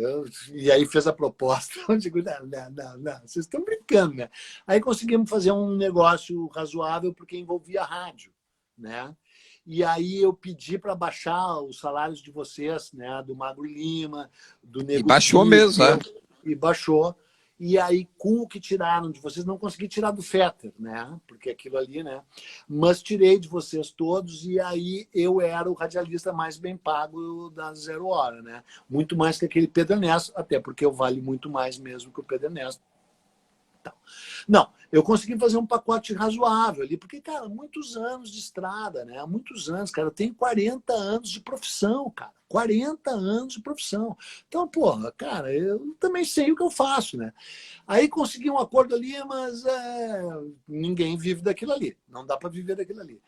e aí fez a proposta. Eu digo, não, vocês estão brincando, né? Aí conseguimos fazer um negócio razoável porque envolvia rádio, né? E aí eu pedi para baixar os salários de vocês, né? Do Magro Lima, do E Nego baixou Di, mesmo, é. e baixou. E aí, com o que tiraram de vocês, não consegui tirar do Fetter, né? Porque aquilo ali, né? Mas tirei de vocês todos, e aí eu era o radialista mais bem pago da Zero Hora, né? Muito mais que aquele Pedro Ernesto, até porque eu valho muito mais mesmo que o Pedro Ernesto. Não, eu consegui fazer um pacote razoável ali, porque, cara, muitos anos de estrada, né? Muitos anos, cara. Eu tenho 40 anos de profissão, cara. 40 anos de profissão. Então, porra, cara, eu também sei o que eu faço, né? Aí consegui um acordo ali, mas ninguém vive daquilo ali. Não dá para viver daquilo ali.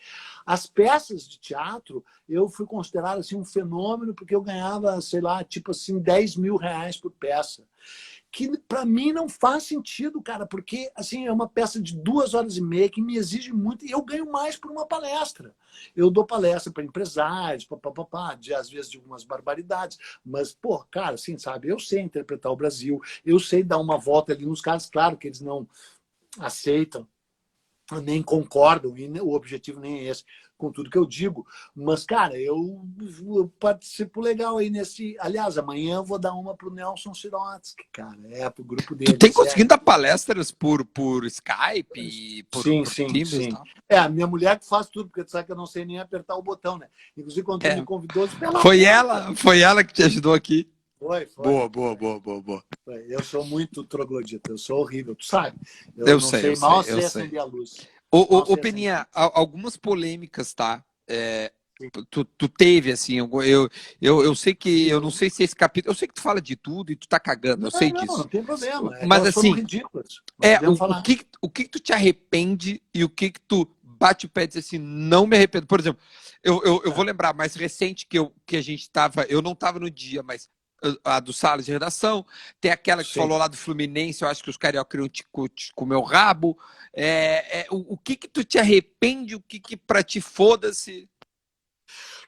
As peças de teatro, eu fui considerado assim, um fenômeno, porque eu ganhava, sei lá, tipo assim, 10 mil reais por peça. Que para mim não faz sentido, cara, porque assim é uma peça de 2 horas e meia que me exige muito e eu ganho mais por uma palestra. Eu dou palestra para empresários, às vezes de algumas barbaridades, mas, pô, cara, assim, sabe, eu sei interpretar o Brasil, eu sei dar uma volta ali nos caras, claro que eles não aceitam, nem concordam, e o objetivo nem é esse, com tudo que eu digo. Mas, cara, eu participo legal aí nesse... Aliás, amanhã eu vou dar uma pro Nelson Sirotsky, cara. Pro grupo Tu dele. tem conseguido dar palestras por Skype, Sim, por sim, Teams e sim. tal? A minha mulher que faz tudo, porque tu sabe que eu não sei nem apertar o botão, né? Inclusive, quando tu me É. convidou, eu disse, pelo amor, cara. Foi ela que te ajudou aqui. Foi, foi. Boa, boa, boa, boa, boa. Foi. Eu sou muito troglodita, eu sou horrível, tu sabe. Eu Eu não sei, eu sei, mal sei, eu sei sei. acender a luz. Mal Ô, sei acender. Peninha, algumas polêmicas, tá? Tu teve, assim, eu sei que, eu não sei se esse capítulo, eu sei que tu fala de tudo e tu tá cagando, eu Não, sei não, disso. não tem problema. É que Mas elas foram assim, ridículas. Não podemos falar. o que tu te arrepende e o que tu bate o pé e diz assim, não me arrependo. Por exemplo, eu vou lembrar, mais recente que a gente tava, eu não tava no dia, mas a do Sala de Redação, tem aquela que tu Sim. falou lá do Fluminense, eu acho que os carioca queriam te comer o rabo. O que tu te arrepende, o que pra ti foda-se?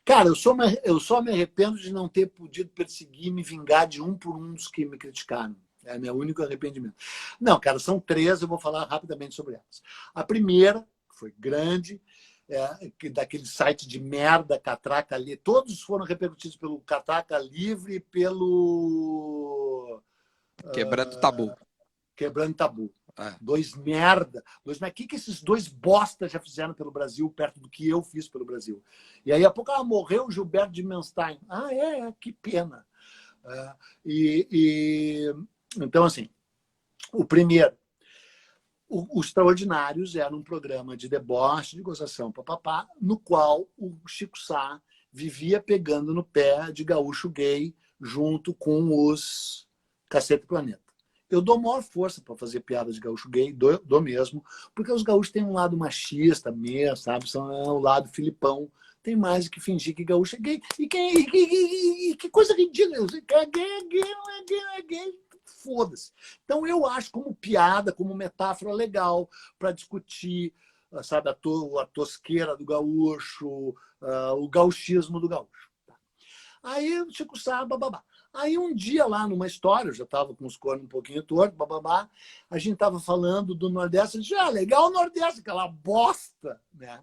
Cara, eu só me arrependo de não ter podido perseguir e me vingar de um por um dos que me criticaram. É meu único arrependimento. Não, cara, são três, eu vou falar rapidamente sobre elas. A primeira, que foi grande, daquele site de merda, Catraca Livre, todos foram repercutidos pelo Catraca Livre e pelo Quebrando o tabu. Quebrando Tabu. É. Dois merda. O que esses dois bosta já fizeram pelo Brasil, perto do que eu fiz pelo Brasil? E aí, a pouco, morreu o Gilberto de Menstein. Que pena. Então, assim, o primeiro, os Extraordinários era um programa de deboche, de gozação, papapá, no qual o Chico Sá vivia pegando no pé de gaúcho gay junto com os Cacete Planeta. Eu dou maior força para fazer piada de gaúcho gay, dou mesmo, porque os gaúchos têm um lado machista mesmo, sabe? São o lado Filipão. Tem mais do que fingir que gaúcho é gay. Que coisa ridícula. Gay é gay, não é gay, não é gay. Foda-se. Então, eu acho como piada, como metáfora legal para discutir, sabe, a tosqueira do gaúcho, o gauchismo do gaúcho. Aí o Chico Sá, bababá. Aí um dia lá numa história, eu já estava com os cornos um pouquinho tortos, bababá, a gente estava falando do Nordeste, eu disse, legal o Nordeste, aquela bosta, né?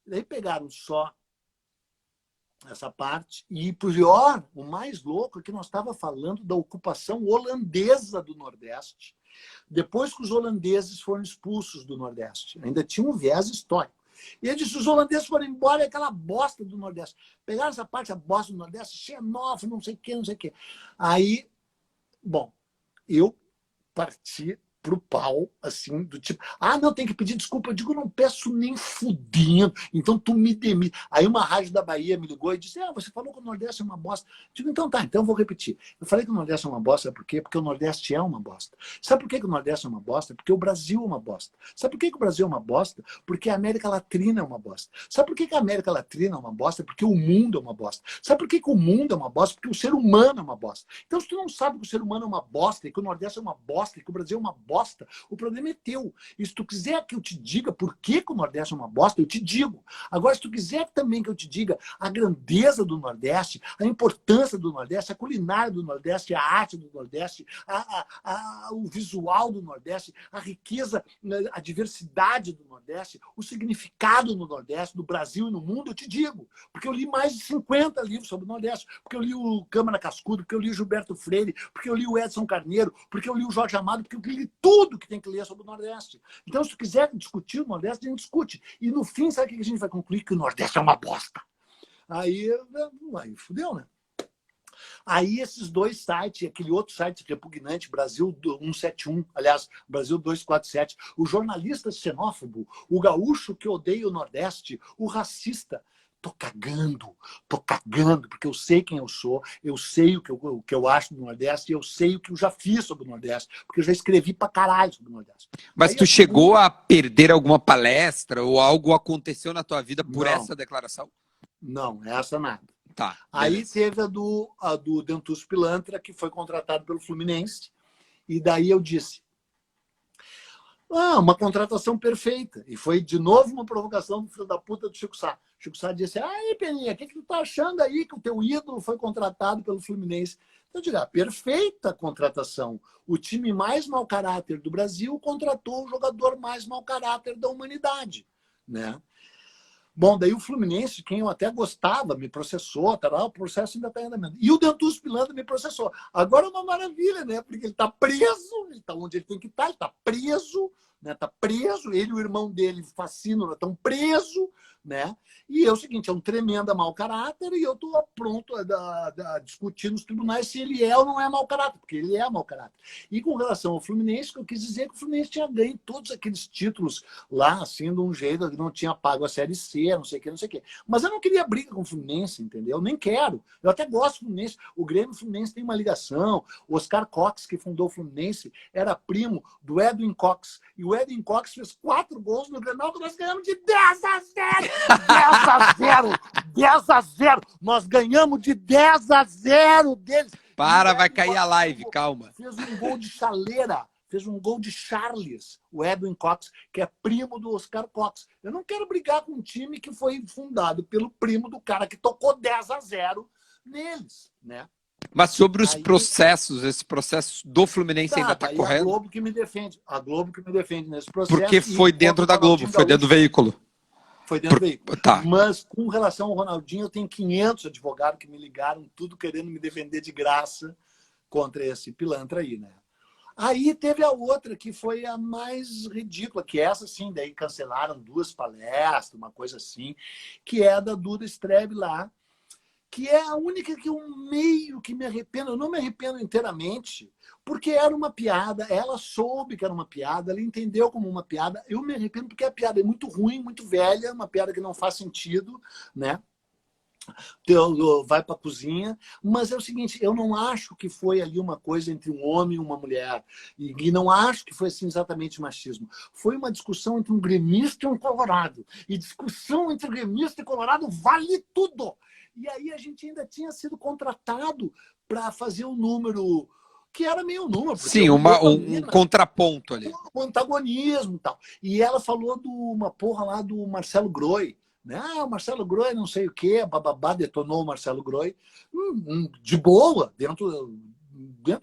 E daí pegaram só essa parte, e pior, o mais louco é que nós estávamos falando da ocupação holandesa do Nordeste, depois que os holandeses foram expulsos do Nordeste. Ainda tinha um viés histórico. E ele disse, os holandeses foram embora, aquela bosta do Nordeste. Pegaram essa parte, a bosta do Nordeste, xenófobo, não sei o quê, não sei o quê. Aí, bom, eu parti pro pau, assim, do tipo, não, tem que pedir desculpa. Eu digo, não peço nem fudendo, então tu me demite. Aí uma rádio da Bahia me ligou e disse, você falou que o Nordeste é uma bosta. Eu digo, então tá, então eu vou repetir. Eu falei que o Nordeste é uma bosta, sabe por quê? Porque o Nordeste é uma bosta. Sabe por que o Nordeste é uma bosta? Porque o Brasil é uma bosta. Sabe por que o Brasil é uma bosta? Porque a América Latina é uma bosta. Sabe por que a América Latina é uma bosta? Porque o mundo é uma bosta. Sabe por que o mundo é uma bosta? Porque o ser humano é uma bosta. Então, se tu não sabe que o ser humano é uma bosta, e que o Nordeste é uma bosta, e que o Brasil é uma bosta, bosta, o problema é teu. E se tu quiser que eu te diga por que o Nordeste é uma bosta, eu te digo. Agora, se tu quiser também que eu te diga a grandeza do Nordeste, a importância do Nordeste, a culinária do Nordeste, a arte do Nordeste, o visual do Nordeste, a riqueza, a diversidade do Nordeste, o significado no Nordeste, no Brasil e no mundo, eu te digo. Porque eu li mais de 50 livros sobre o Nordeste, porque eu li o Câmara Cascudo, porque eu li o Gilberto Freire, porque eu li o Edson Carneiro, porque eu li o Jorge Amado, porque eu li tudo que tem que ler sobre o Nordeste. Então, se tu quiser discutir o Nordeste, a gente discute. E no fim, sabe o que a gente vai concluir? Que o Nordeste é uma bosta. Aí fudeu, né? Aí esses dois sites, aquele outro site repugnante, Brasil 171, aliás, Brasil 247, o jornalista xenófobo, o gaúcho que odeia o Nordeste, o racista, tô cagando, porque eu sei quem eu sou, eu sei o que eu acho do Nordeste, eu sei o que eu já fiz sobre o Nordeste, porque eu já escrevi pra caralho sobre o Nordeste. Mas aí, tu chegou a perder alguma palestra ou algo aconteceu na tua vida por essa declaração? Não, essa nada. Tá. Aí Beleza. teve a do Dentus Pilantra, que foi contratado pelo Fluminense, e daí eu disse, uma contratação perfeita. E foi de novo uma provocação do filho da puta do Chico Sá. O Chico Sá disse, aí, Peninha, o que tu tá achando aí que o teu ídolo foi contratado pelo Fluminense? Eu digo, perfeita contratação. O time mais mau caráter do Brasil contratou o jogador mais mau caráter da humanidade, né? Bom, daí o Fluminense, quem eu até gostava, me processou, o processo ainda está em andamento. E o Dentus Pilantra me processou. Agora é uma maravilha, né? Porque ele está preso, ele está onde ele tem que estar, ele está preso, né? Está preso, ele e o irmão dele, Facínora, estão presos, né? E é o seguinte, é um tremendo mau caráter e eu estou pronto a discutir nos tribunais se ele é ou não é mau caráter, porque ele é mau caráter. E com relação ao Fluminense, que eu quis dizer que o Fluminense tinha ganho todos aqueles títulos lá, assim, de um jeito que não tinha pago a Série C, não sei o que, não sei o que. Mas eu não queria briga com o Fluminense, entendeu? Eu nem quero. Eu até gosto do Fluminense. O Grêmio e o Fluminense tem uma ligação. O Oscar Cox, que fundou o Fluminense, era primo do Edwin Cox. E o Edwin Cox fez 4 gols no Grenal, que nós ganhamos de 10-0! 10-0! Nós ganhamos de 10-0 deles. Vai cair a live, calma. Fez um gol de chaleira, fez um gol de Charles, o Edwin Cox, que é primo do Oscar Cox. Eu não quero brigar com um time que foi fundado pelo primo do cara que tocou 10-0 neles, né? Mas sobre os processos, esse processo do Fluminense ainda está correndo? A Globo que me defende nesse processo. Porque foi dentro da Globo, foi dentro do veículo. Foi dentro do veículo. Tá. Mas com relação ao Ronaldinho, eu tenho 500 advogados que me ligaram, tudo querendo me defender de graça contra esse pilantra aí, né? Aí teve a outra, que foi a mais ridícula, que essa sim, daí cancelaram 2 palestras, uma coisa assim, que é a da Duda Strebe lá, que é a única que eu meio que me arrependo. Eu não me arrependo inteiramente, porque era uma piada, ela soube que era uma piada, ela entendeu como uma piada. Eu me arrependo porque a piada é muito ruim, muito velha, uma piada que não faz sentido, né? Vai para a cozinha, mas é o seguinte, eu não acho que foi ali uma coisa entre um homem e uma mulher, e não acho que foi assim exatamente machismo. Foi uma discussão entre um gremista e um colorado, e discussão entre gremista e colorado vale tudo. E aí a gente ainda tinha sido contratado para fazer um número que era meio número. Sim, um contraponto ali. Um antagonismo e tal. E ela falou de uma porra lá do Marcelo Groi, né? O Marcelo Groi não sei o quê, bababá, detonou o Marcelo Groi. De boa, dentro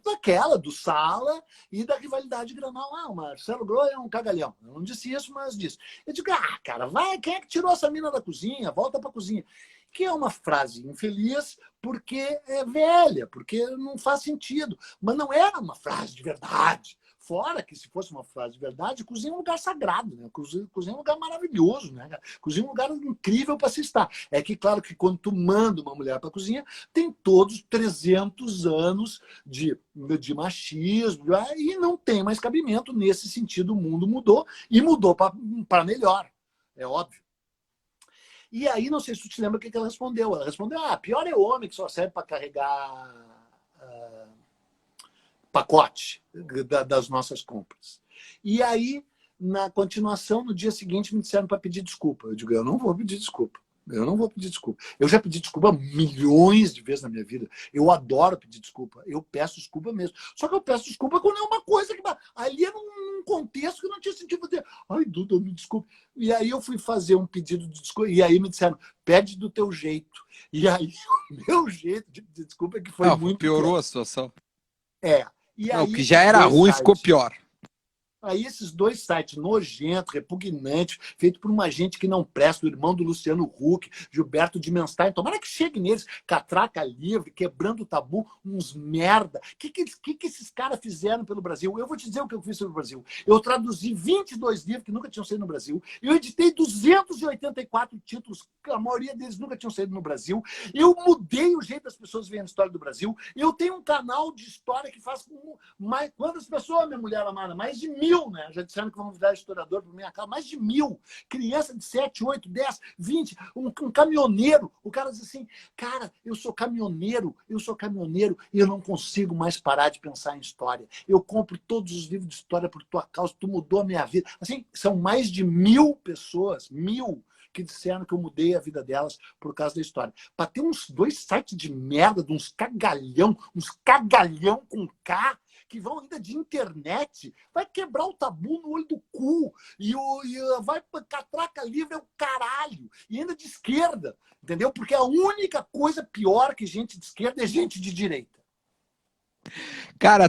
daquela, do Sala e da rivalidade Granal. O Marcelo Groi é um cagalhão. Eu não disse isso, mas disse. Eu digo, cara, vai, quem é que tirou essa mina da cozinha? Volta pra cozinha. Que é uma frase infeliz porque é velha, porque não faz sentido. Mas não era uma frase de verdade. Fora que, se fosse uma frase de verdade, cozinha é um lugar sagrado, né? Cozinha é um lugar maravilhoso, né? Cozinha é um lugar incrível para se estar. É que, claro, que quando tu manda uma mulher para a cozinha, tem todos 300 anos de machismo, e não tem mais cabimento nesse sentido. O mundo mudou, e mudou para melhor, é óbvio. E aí, não sei se tu te lembra o que ela respondeu. Ela respondeu, pior é o homem que só serve para carregar pacote das nossas compras. E aí, na continuação, no dia seguinte, me disseram para pedir desculpa. Eu digo, eu não vou pedir desculpa. Eu não vou pedir desculpa. Eu já pedi desculpa milhões de vezes na minha vida. Eu adoro pedir desculpa. Eu peço desculpa mesmo. Só que eu peço desculpa quando é uma coisa que... Ali era um contexto que não tinha sentido fazer. Ai, Duda, me desculpe. E aí eu fui fazer um pedido de desculpa. E aí me disseram, pede do teu jeito. E aí o meu jeito de pedir desculpa é que foi Não, muito... piorou a situação. É. E Não, o aí que já era ruim ficou pior. Aí esses dois sites nojentos, repugnantes, feito por uma gente que não presta, o irmão do Luciano Huck, Gilberto Dimenstein, tomara que chegue neles, Catraca Livre, Quebrando o Tabu, uns merda. O que esses caras fizeram pelo Brasil? Eu vou te dizer o que eu fiz pelo Brasil. Eu traduzi 22 livros que nunca tinham saído no Brasil. Eu editei 284 títulos, a maioria deles nunca tinham saído no Brasil. Eu mudei o jeito das pessoas verem a história do Brasil. Eu tenho um canal de história que faz com mais... Quantas pessoas, minha mulher amada? Mais de 1000, né? Já disseram que vão virar historiador por minha casa. Mais de 1000. Criança de 7, 8, 10, 20. Um caminhoneiro. O cara diz assim, cara, eu sou caminhoneiro e eu não consigo mais parar de pensar em história. Eu compro todos os livros de história por tua causa, tu mudou a minha vida. Assim, são mais de 1000 pessoas, 1000, que disseram que eu mudei a vida delas por causa da história. Para ter uns dois sites de merda, de uns cagalhão com K, que vão ainda de internet, vai quebrar o tabu no olho do cu. Vai para Catraca Livre é o caralho. E ainda de esquerda, entendeu? Porque a única coisa pior que gente de esquerda é gente de direita. Cara,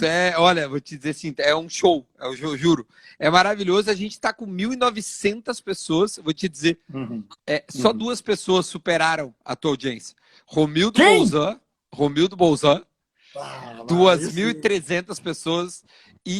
Né? olha, vou te dizer assim, é um show, eu juro. É maravilhoso, a gente tá com 1.900 pessoas, vou te dizer, só 2 pessoas superaram a tua audiência. Romildo Quem? Bolzan, Aí sim. 2.300 pessoas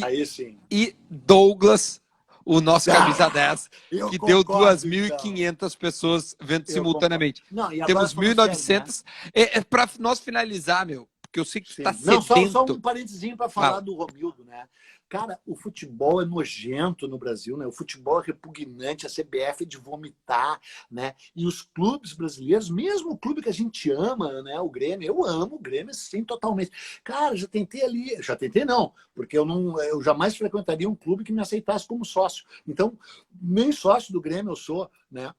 Aí sim. e Douglas, o nosso camisa 10, Eu que deu concordo, então. 2.500 pessoas vendo Eu concordo. simultaneamente. Não, e agora Temos falando sério, né? 1.900. Para nós finalizar, meu, porque eu sei que tu tá Sim. Não, só um sedento. parentezinho para falar Fala. do Romildo, né? Cara, o futebol é nojento no Brasil, né? O futebol é repugnante, a CBF é de vomitar, né? E os clubes brasileiros, mesmo o clube que a gente ama, né? O Grêmio, eu amo o Grêmio, sim, totalmente. Cara, já tentei não, porque eu jamais frequentaria um clube que me aceitasse como sócio. Então, nem sócio do Grêmio eu sou, né?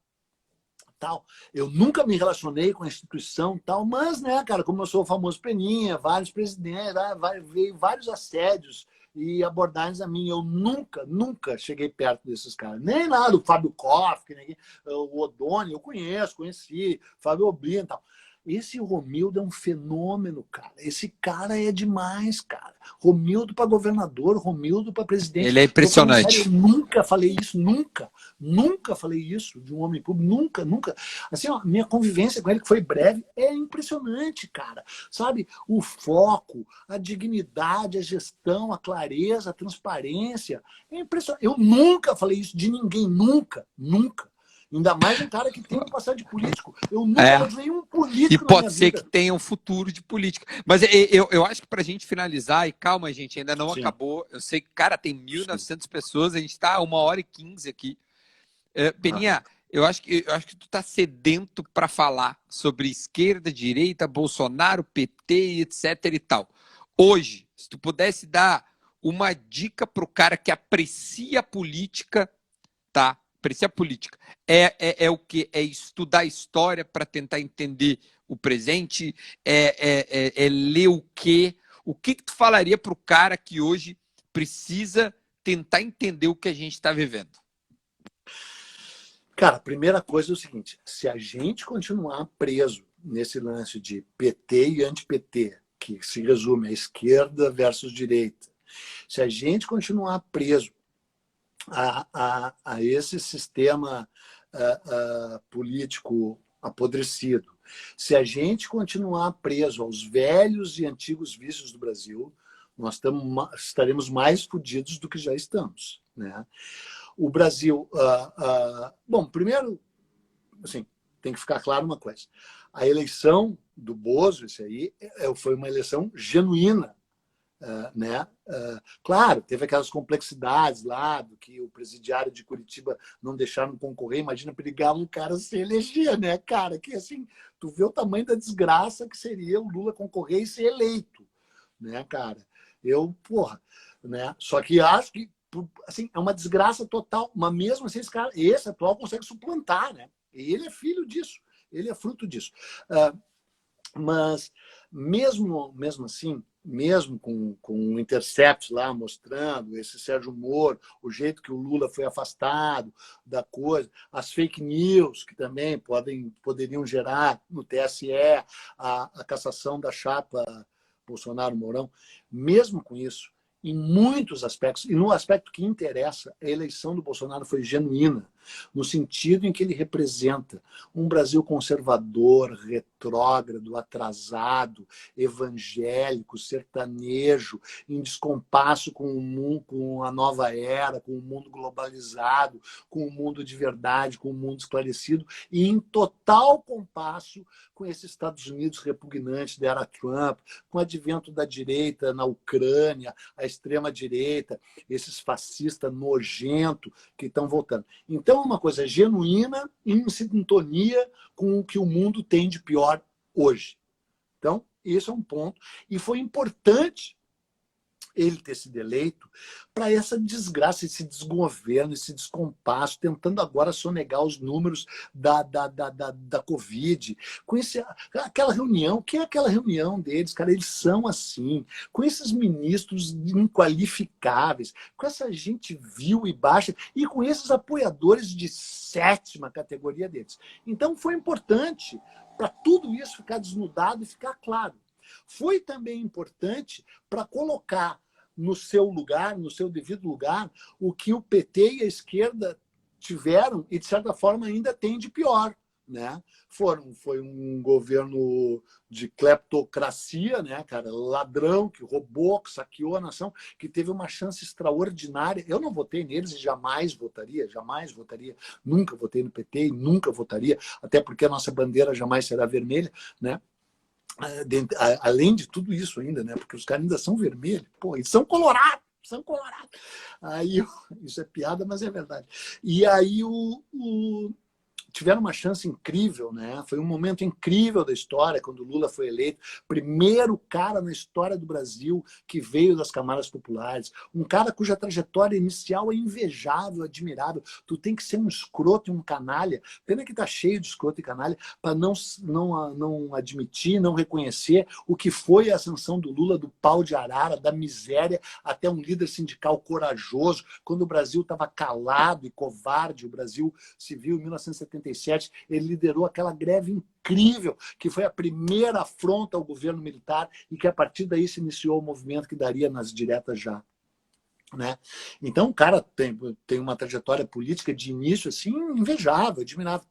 Tal. Eu nunca me relacionei com a instituição, tal, mas, né, cara, como eu sou o famoso Peninha, vários presidentes, veio vários assédios e abordagens a mim. Eu nunca cheguei perto desses caras. Nem nada, o Fábio Koff, o Odoni, eu conheci, Fábio Oblin e tal. Esse Romildo é um fenômeno, cara. Esse cara é demais, cara. Romildo para governador, Romildo para presidente. Ele é impressionante. Sério, eu nunca falei isso, nunca falei isso de um homem público, nunca. Assim, ó, minha convivência com ele, que foi breve, é impressionante, cara. Sabe? O foco, a dignidade, a gestão, a clareza, a transparência. É impressionante. Eu nunca falei isso de ninguém, nunca. Ainda mais um cara que tem um passado de político. Eu nunca odiei um político e pode na minha ser vida. que tenha um futuro de política. Mas eu acho que pra gente finalizar, e calma, gente, ainda não acabou. Eu sei que, cara, tem 1.900 pessoas, a gente tá 1h15 aqui. Peninha, eu acho que tu tá sedento para falar sobre esquerda, direita, Bolsonaro, PT, etc e tal. Hoje, se tu pudesse dar uma dica pro cara que aprecia a política, tá? Aprecia a política. É o que? É estudar história para tentar entender o presente? É ler o quê? O que tu falaria pro cara que hoje precisa tentar entender o que a gente está vivendo? Cara, a primeira coisa é o seguinte: se a gente continuar preso nesse lance de PT e anti-PT, que se resume a esquerda versus direita, se a gente continuar preso a esse sistema político apodrecido, se a gente continuar preso aos velhos e antigos vícios do Brasil, nós estaremos mais fodidos do que já estamos, né? O Brasil... bom, primeiro, assim, tem que ficar claro uma coisa. A eleição do Bozo, isso aí, foi uma eleição genuína, né? Claro, teve aquelas complexidades lá, do que o presidiário de Curitiba não deixaram concorrer. Imagina perigar um cara se eleger, né, cara? Que assim, tu vê o tamanho da desgraça que seria o Lula concorrer e ser eleito, né, cara? Né? Só que acho que assim, é uma desgraça total, mas mesmo assim esse atual consegue suplantar, né? E ele é filho disso, ele é fruto disso. Mas mesmo assim, mesmo com o Intercept lá mostrando esse Sérgio Moro, o jeito que o Lula foi afastado da coisa, as fake news que também poderiam gerar no TSE, a cassação da chapa Bolsonaro-Mourão, mesmo com isso, em muitos aspectos, e no aspecto que interessa, a eleição do Bolsonaro foi genuína, no sentido em que ele representa um Brasil conservador, retrógrado, atrasado, evangélico, sertanejo, em descompasso com o mundo, com a nova era, com o mundo globalizado, com o mundo de verdade, com o mundo esclarecido, e em total compasso com esse Estados Unidos repugnante da era Trump, com o advento da direita na Ucrânia, a extrema-direita, esses fascistas nojentos que estão voltando. Então, é uma coisa genuína e em sintonia com o que o mundo tem de pior hoje. Então, esse é um ponto. E foi importante ele ter sido eleito para essa desgraça, esse desgoverno, esse descompasso, tentando agora sonegar os números da Covid. Com aquela reunião, que é aquela reunião deles, cara, eles são assim, com esses ministros inqualificáveis, com essa gente vil e baixa, e com esses apoiadores de 7ª categoria deles. Então foi importante para tudo isso ficar desnudado e ficar claro. Foi também importante para colocar no seu lugar, no seu devido lugar, o que o PT e a esquerda tiveram e, de certa forma, ainda tem de pior. Né? Foi um governo de cleptocracia, né, cara? Ladrão, que roubou, que saqueou a nação, que teve uma chance extraordinária. Eu não votei neles e jamais votaria, nunca votei no PT e nunca votaria, até porque a nossa bandeira jamais será vermelha, né? Além de tudo isso ainda, né? Porque os caras ainda são vermelhos. Pô, eles são colorados. Aí, isso é piada, mas é verdade. E aí tiveram uma chance incrível, né? Foi um momento incrível da história quando o Lula foi eleito, primeiro cara na história do Brasil que veio das camadas populares, um cara cuja trajetória inicial é invejável, admirável. Tu tem que ser um escroto e um canalha. Pena que tá cheio de escroto e canalha para não admitir, não reconhecer o que foi a ascensão do Lula do pau de arara, da miséria, até um líder sindical corajoso, quando o Brasil estava calado e covarde. O Brasil se viu em 1977. Ele liderou aquela greve incrível, que foi a primeira afronta ao governo militar e que a partir daí se iniciou o movimento que daria nas diretas já. Né? Então o cara tem uma trajetória política de início assim, invejável, admirável,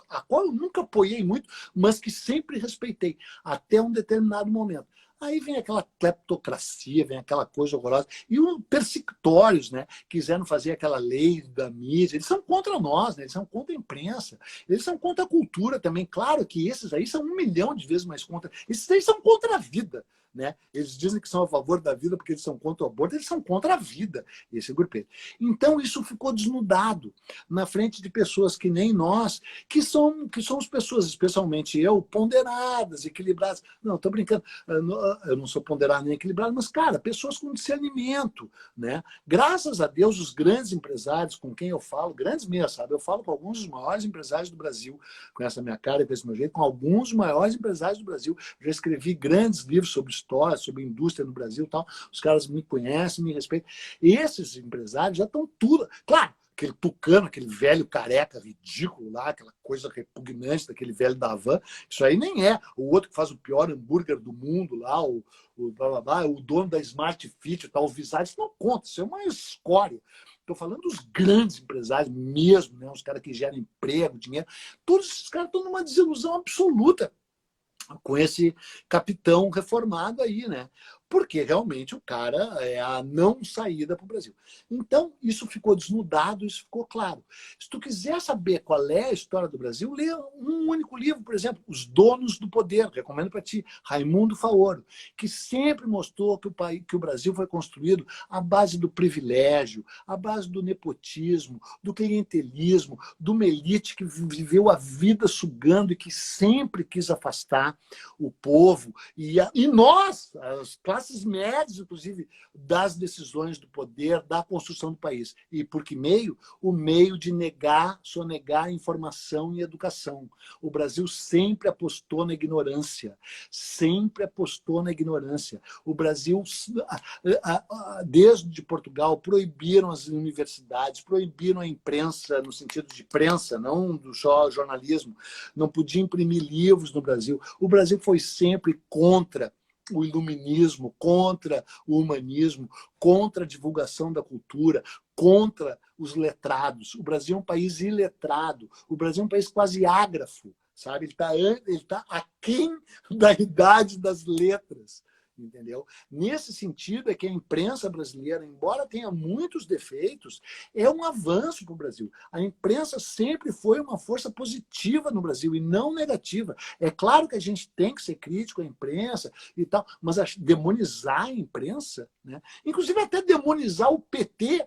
a qual eu nunca apoiei muito, mas que sempre respeitei, até um determinado momento. Aí vem aquela cleptocracia, vem aquela coisa horrorosa. E os persecutórios, né? Quiseram fazer aquela lei da mídia. Eles são contra nós, né? Eles são contra a imprensa. Eles são contra a cultura também. Claro que esses aí são 1 milhão de vezes mais contra. Esses aí são contra a vida. Né? Eles dizem que são a favor da vida porque eles são contra o aborto, eles são contra a vida, esse grupo. Então isso ficou desnudado na frente de pessoas que nem nós, que somos pessoas, especialmente eu, ponderadas, equilibradas. Não, estou brincando, eu não sou ponderado nem equilibrado, mas, cara, pessoas com discernimento. Né? Graças a Deus, os grandes empresários com quem eu falo, grandes mesmo, sabe? Eu falo com alguns dos maiores empresários do Brasil, com essa minha cara e com esse meu jeito, com alguns dos maiores empresários do Brasil. Já escrevi grandes livros sobre história, sobre indústria no Brasil e tal. Os caras me conhecem, me respeitam. Esses empresários já estão tudo... Claro, aquele tucano, aquele velho careca ridículo lá, aquela coisa repugnante daquele velho da Havan, isso aí nem é. O outro que faz o pior hambúrguer do mundo lá, o dono da Smart Fit, o Visage, isso não conta, isso é uma escória. Estou falando dos grandes empresários mesmo, né? Os caras que geram emprego, dinheiro. Todos esses caras estão numa desilusão absoluta com esse capitão reformado aí, né? Porque realmente o cara é a não saída para o Brasil. Então, isso ficou desnudado, isso ficou claro. Se tu quiser saber qual é a história do Brasil, lê um único livro, por exemplo, Os Donos do Poder, recomendo para ti, Raimundo Faoro, que sempre mostrou que o Brasil foi construído à base do privilégio, à base do nepotismo, do clientelismo, de uma elite que viveu a vida sugando e que sempre quis afastar o povo. E nós, claro, classes médias, inclusive, das decisões do poder, da construção do país. E por que meio? O meio de sonegar informação e educação. O Brasil sempre apostou na ignorância. Sempre apostou na ignorância. O Brasil, desde Portugal, proibiram as universidades, proibiram a imprensa, no sentido de prensa, não do só jornalismo. Não podia imprimir livros no Brasil. O Brasil foi sempre contra o iluminismo, contra o humanismo, contra a divulgação da cultura, contra os letrados. O Brasil é um país iletrado. O Brasil é um país quase ágrafo, sabe? Ele tá aquém da idade das letras. Entendeu? Nesse sentido é que a imprensa brasileira, embora tenha muitos defeitos, é um avanço para o Brasil. A imprensa sempre foi uma força positiva no Brasil e não negativa. É claro que a gente tem que ser crítico à imprensa e tal, mas demonizar a imprensa, né? Inclusive até demonizar o PT,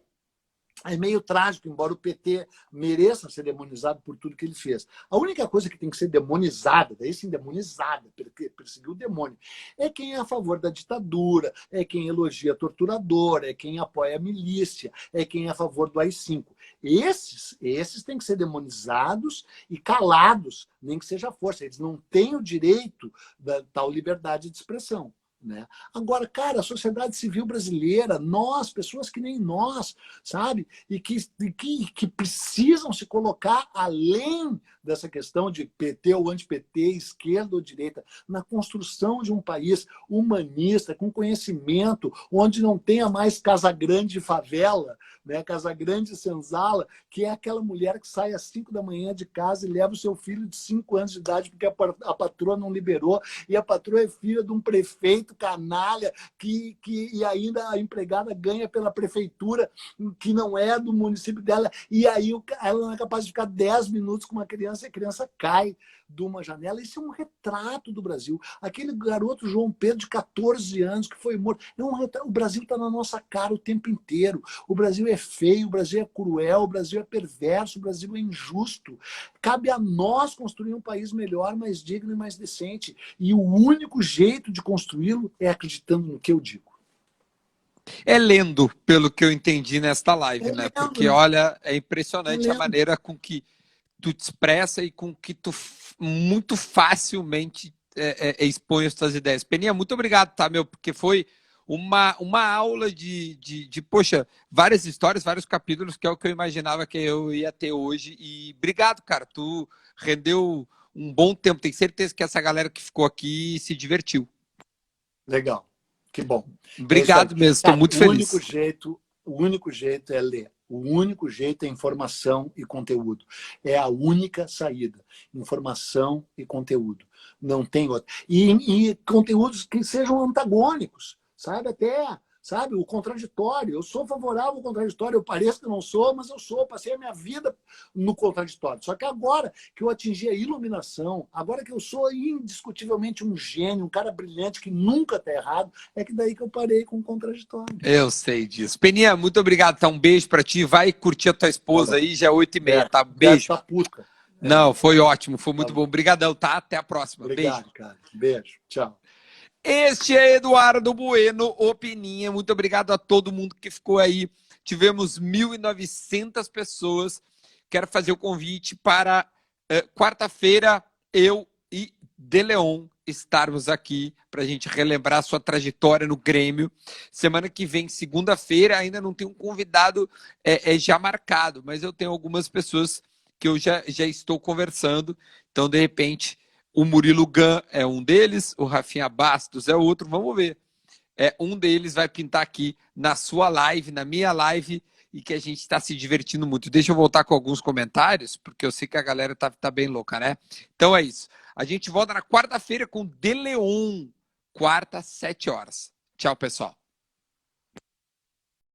é meio trágico, embora o PT mereça ser demonizado por tudo que ele fez. A única coisa que tem que ser demonizada, daí sim demonizada, porque perseguiu o demônio, é quem é a favor da ditadura, é quem elogia torturador, é quem apoia a milícia, é quem é a favor do AI-5. Esses têm que ser demonizados e calados, nem que seja força. Eles não têm o direito da tal liberdade de expressão. Né? Agora, cara, a sociedade civil brasileira, nós, pessoas que nem nós, sabe? E que precisam se colocar além dessa questão de PT ou anti-PT, esquerda ou direita, na construção de um país humanista, com conhecimento, onde não tenha mais Casagrande e favela, né? Casagrande e senzala, que é aquela mulher que sai às 5 da manhã de casa e leva o seu filho de 5 anos de idade porque a patroa não liberou, e a patroa é filha de um prefeito canalha, e ainda a empregada ganha pela prefeitura, que não é do município dela, e aí ela não é capaz de ficar 10 minutos com uma criança e a criança cai de uma janela. Isso é um retrato do Brasil. Aquele garoto João Pedro, de 14 anos, que foi morto. O Brasil está na nossa cara o tempo inteiro. O Brasil é feio, o Brasil é cruel, o Brasil é perverso, o Brasil é injusto. Cabe a nós construir um país melhor, mais digno e mais decente. E o único jeito de construí-lo é acreditando no que eu digo. É lendo, pelo que eu entendi nesta live, né? Porque, olha, é impressionante a maneira com que tu te expressa e com que tu muito facilmente expõe as tuas ideias. Peninha, muito obrigado, tá, meu? Porque foi uma aula poxa, várias histórias, vários capítulos, que é o que eu imaginava que eu ia ter hoje. E obrigado, cara. Tu rendeu um bom tempo. Tenho certeza que essa galera que ficou aqui se divertiu. Legal. Que bom. Obrigado mesmo, estou muito feliz. O único jeito é ler. O único jeito é informação e conteúdo. É a única saída. Informação e conteúdo. Não tem outra. E conteúdos que sejam antagônicos, sabe? Sabe, o contraditório. Eu sou favorável ao contraditório. Eu pareço que não sou, mas eu sou. Passei a minha vida no contraditório. Só que agora que eu atingi a iluminação, agora que eu sou indiscutivelmente um gênio, um cara brilhante que nunca está errado, é que daí que eu parei com o contraditório. Eu sei disso. Peninha, muito obrigado. Tá, um beijo para ti. Vai curtir a tua esposa aí, já é 8h30, tá? Beijo. Tá puta. Não, foi ótimo. Foi muito bom. Obrigadão, tá? Até a próxima. Obrigado, beijo. Cara. Beijo. Tchau. Este é Eduardo Bueno, o Peninha. Muito obrigado a todo mundo que ficou aí. Tivemos 1.900 pessoas. Quero fazer o convite para quarta-feira, eu e De Leon estarmos aqui para a gente relembrar a sua trajetória no Grêmio. Semana que vem, segunda-feira, ainda não tenho um convidado já marcado, mas eu tenho algumas pessoas que eu já estou conversando. Então, de repente, o Murilo Gun é um deles, o Rafinha Bastos é outro, vamos ver. Um deles vai pintar aqui na sua live, na minha live, e que a gente está se divertindo muito. Deixa eu voltar com alguns comentários, porque eu sei que a galera tá bem louca, né? Então é isso. A gente volta na quarta-feira com De Leon, quarta, 7 horas. Tchau, pessoal.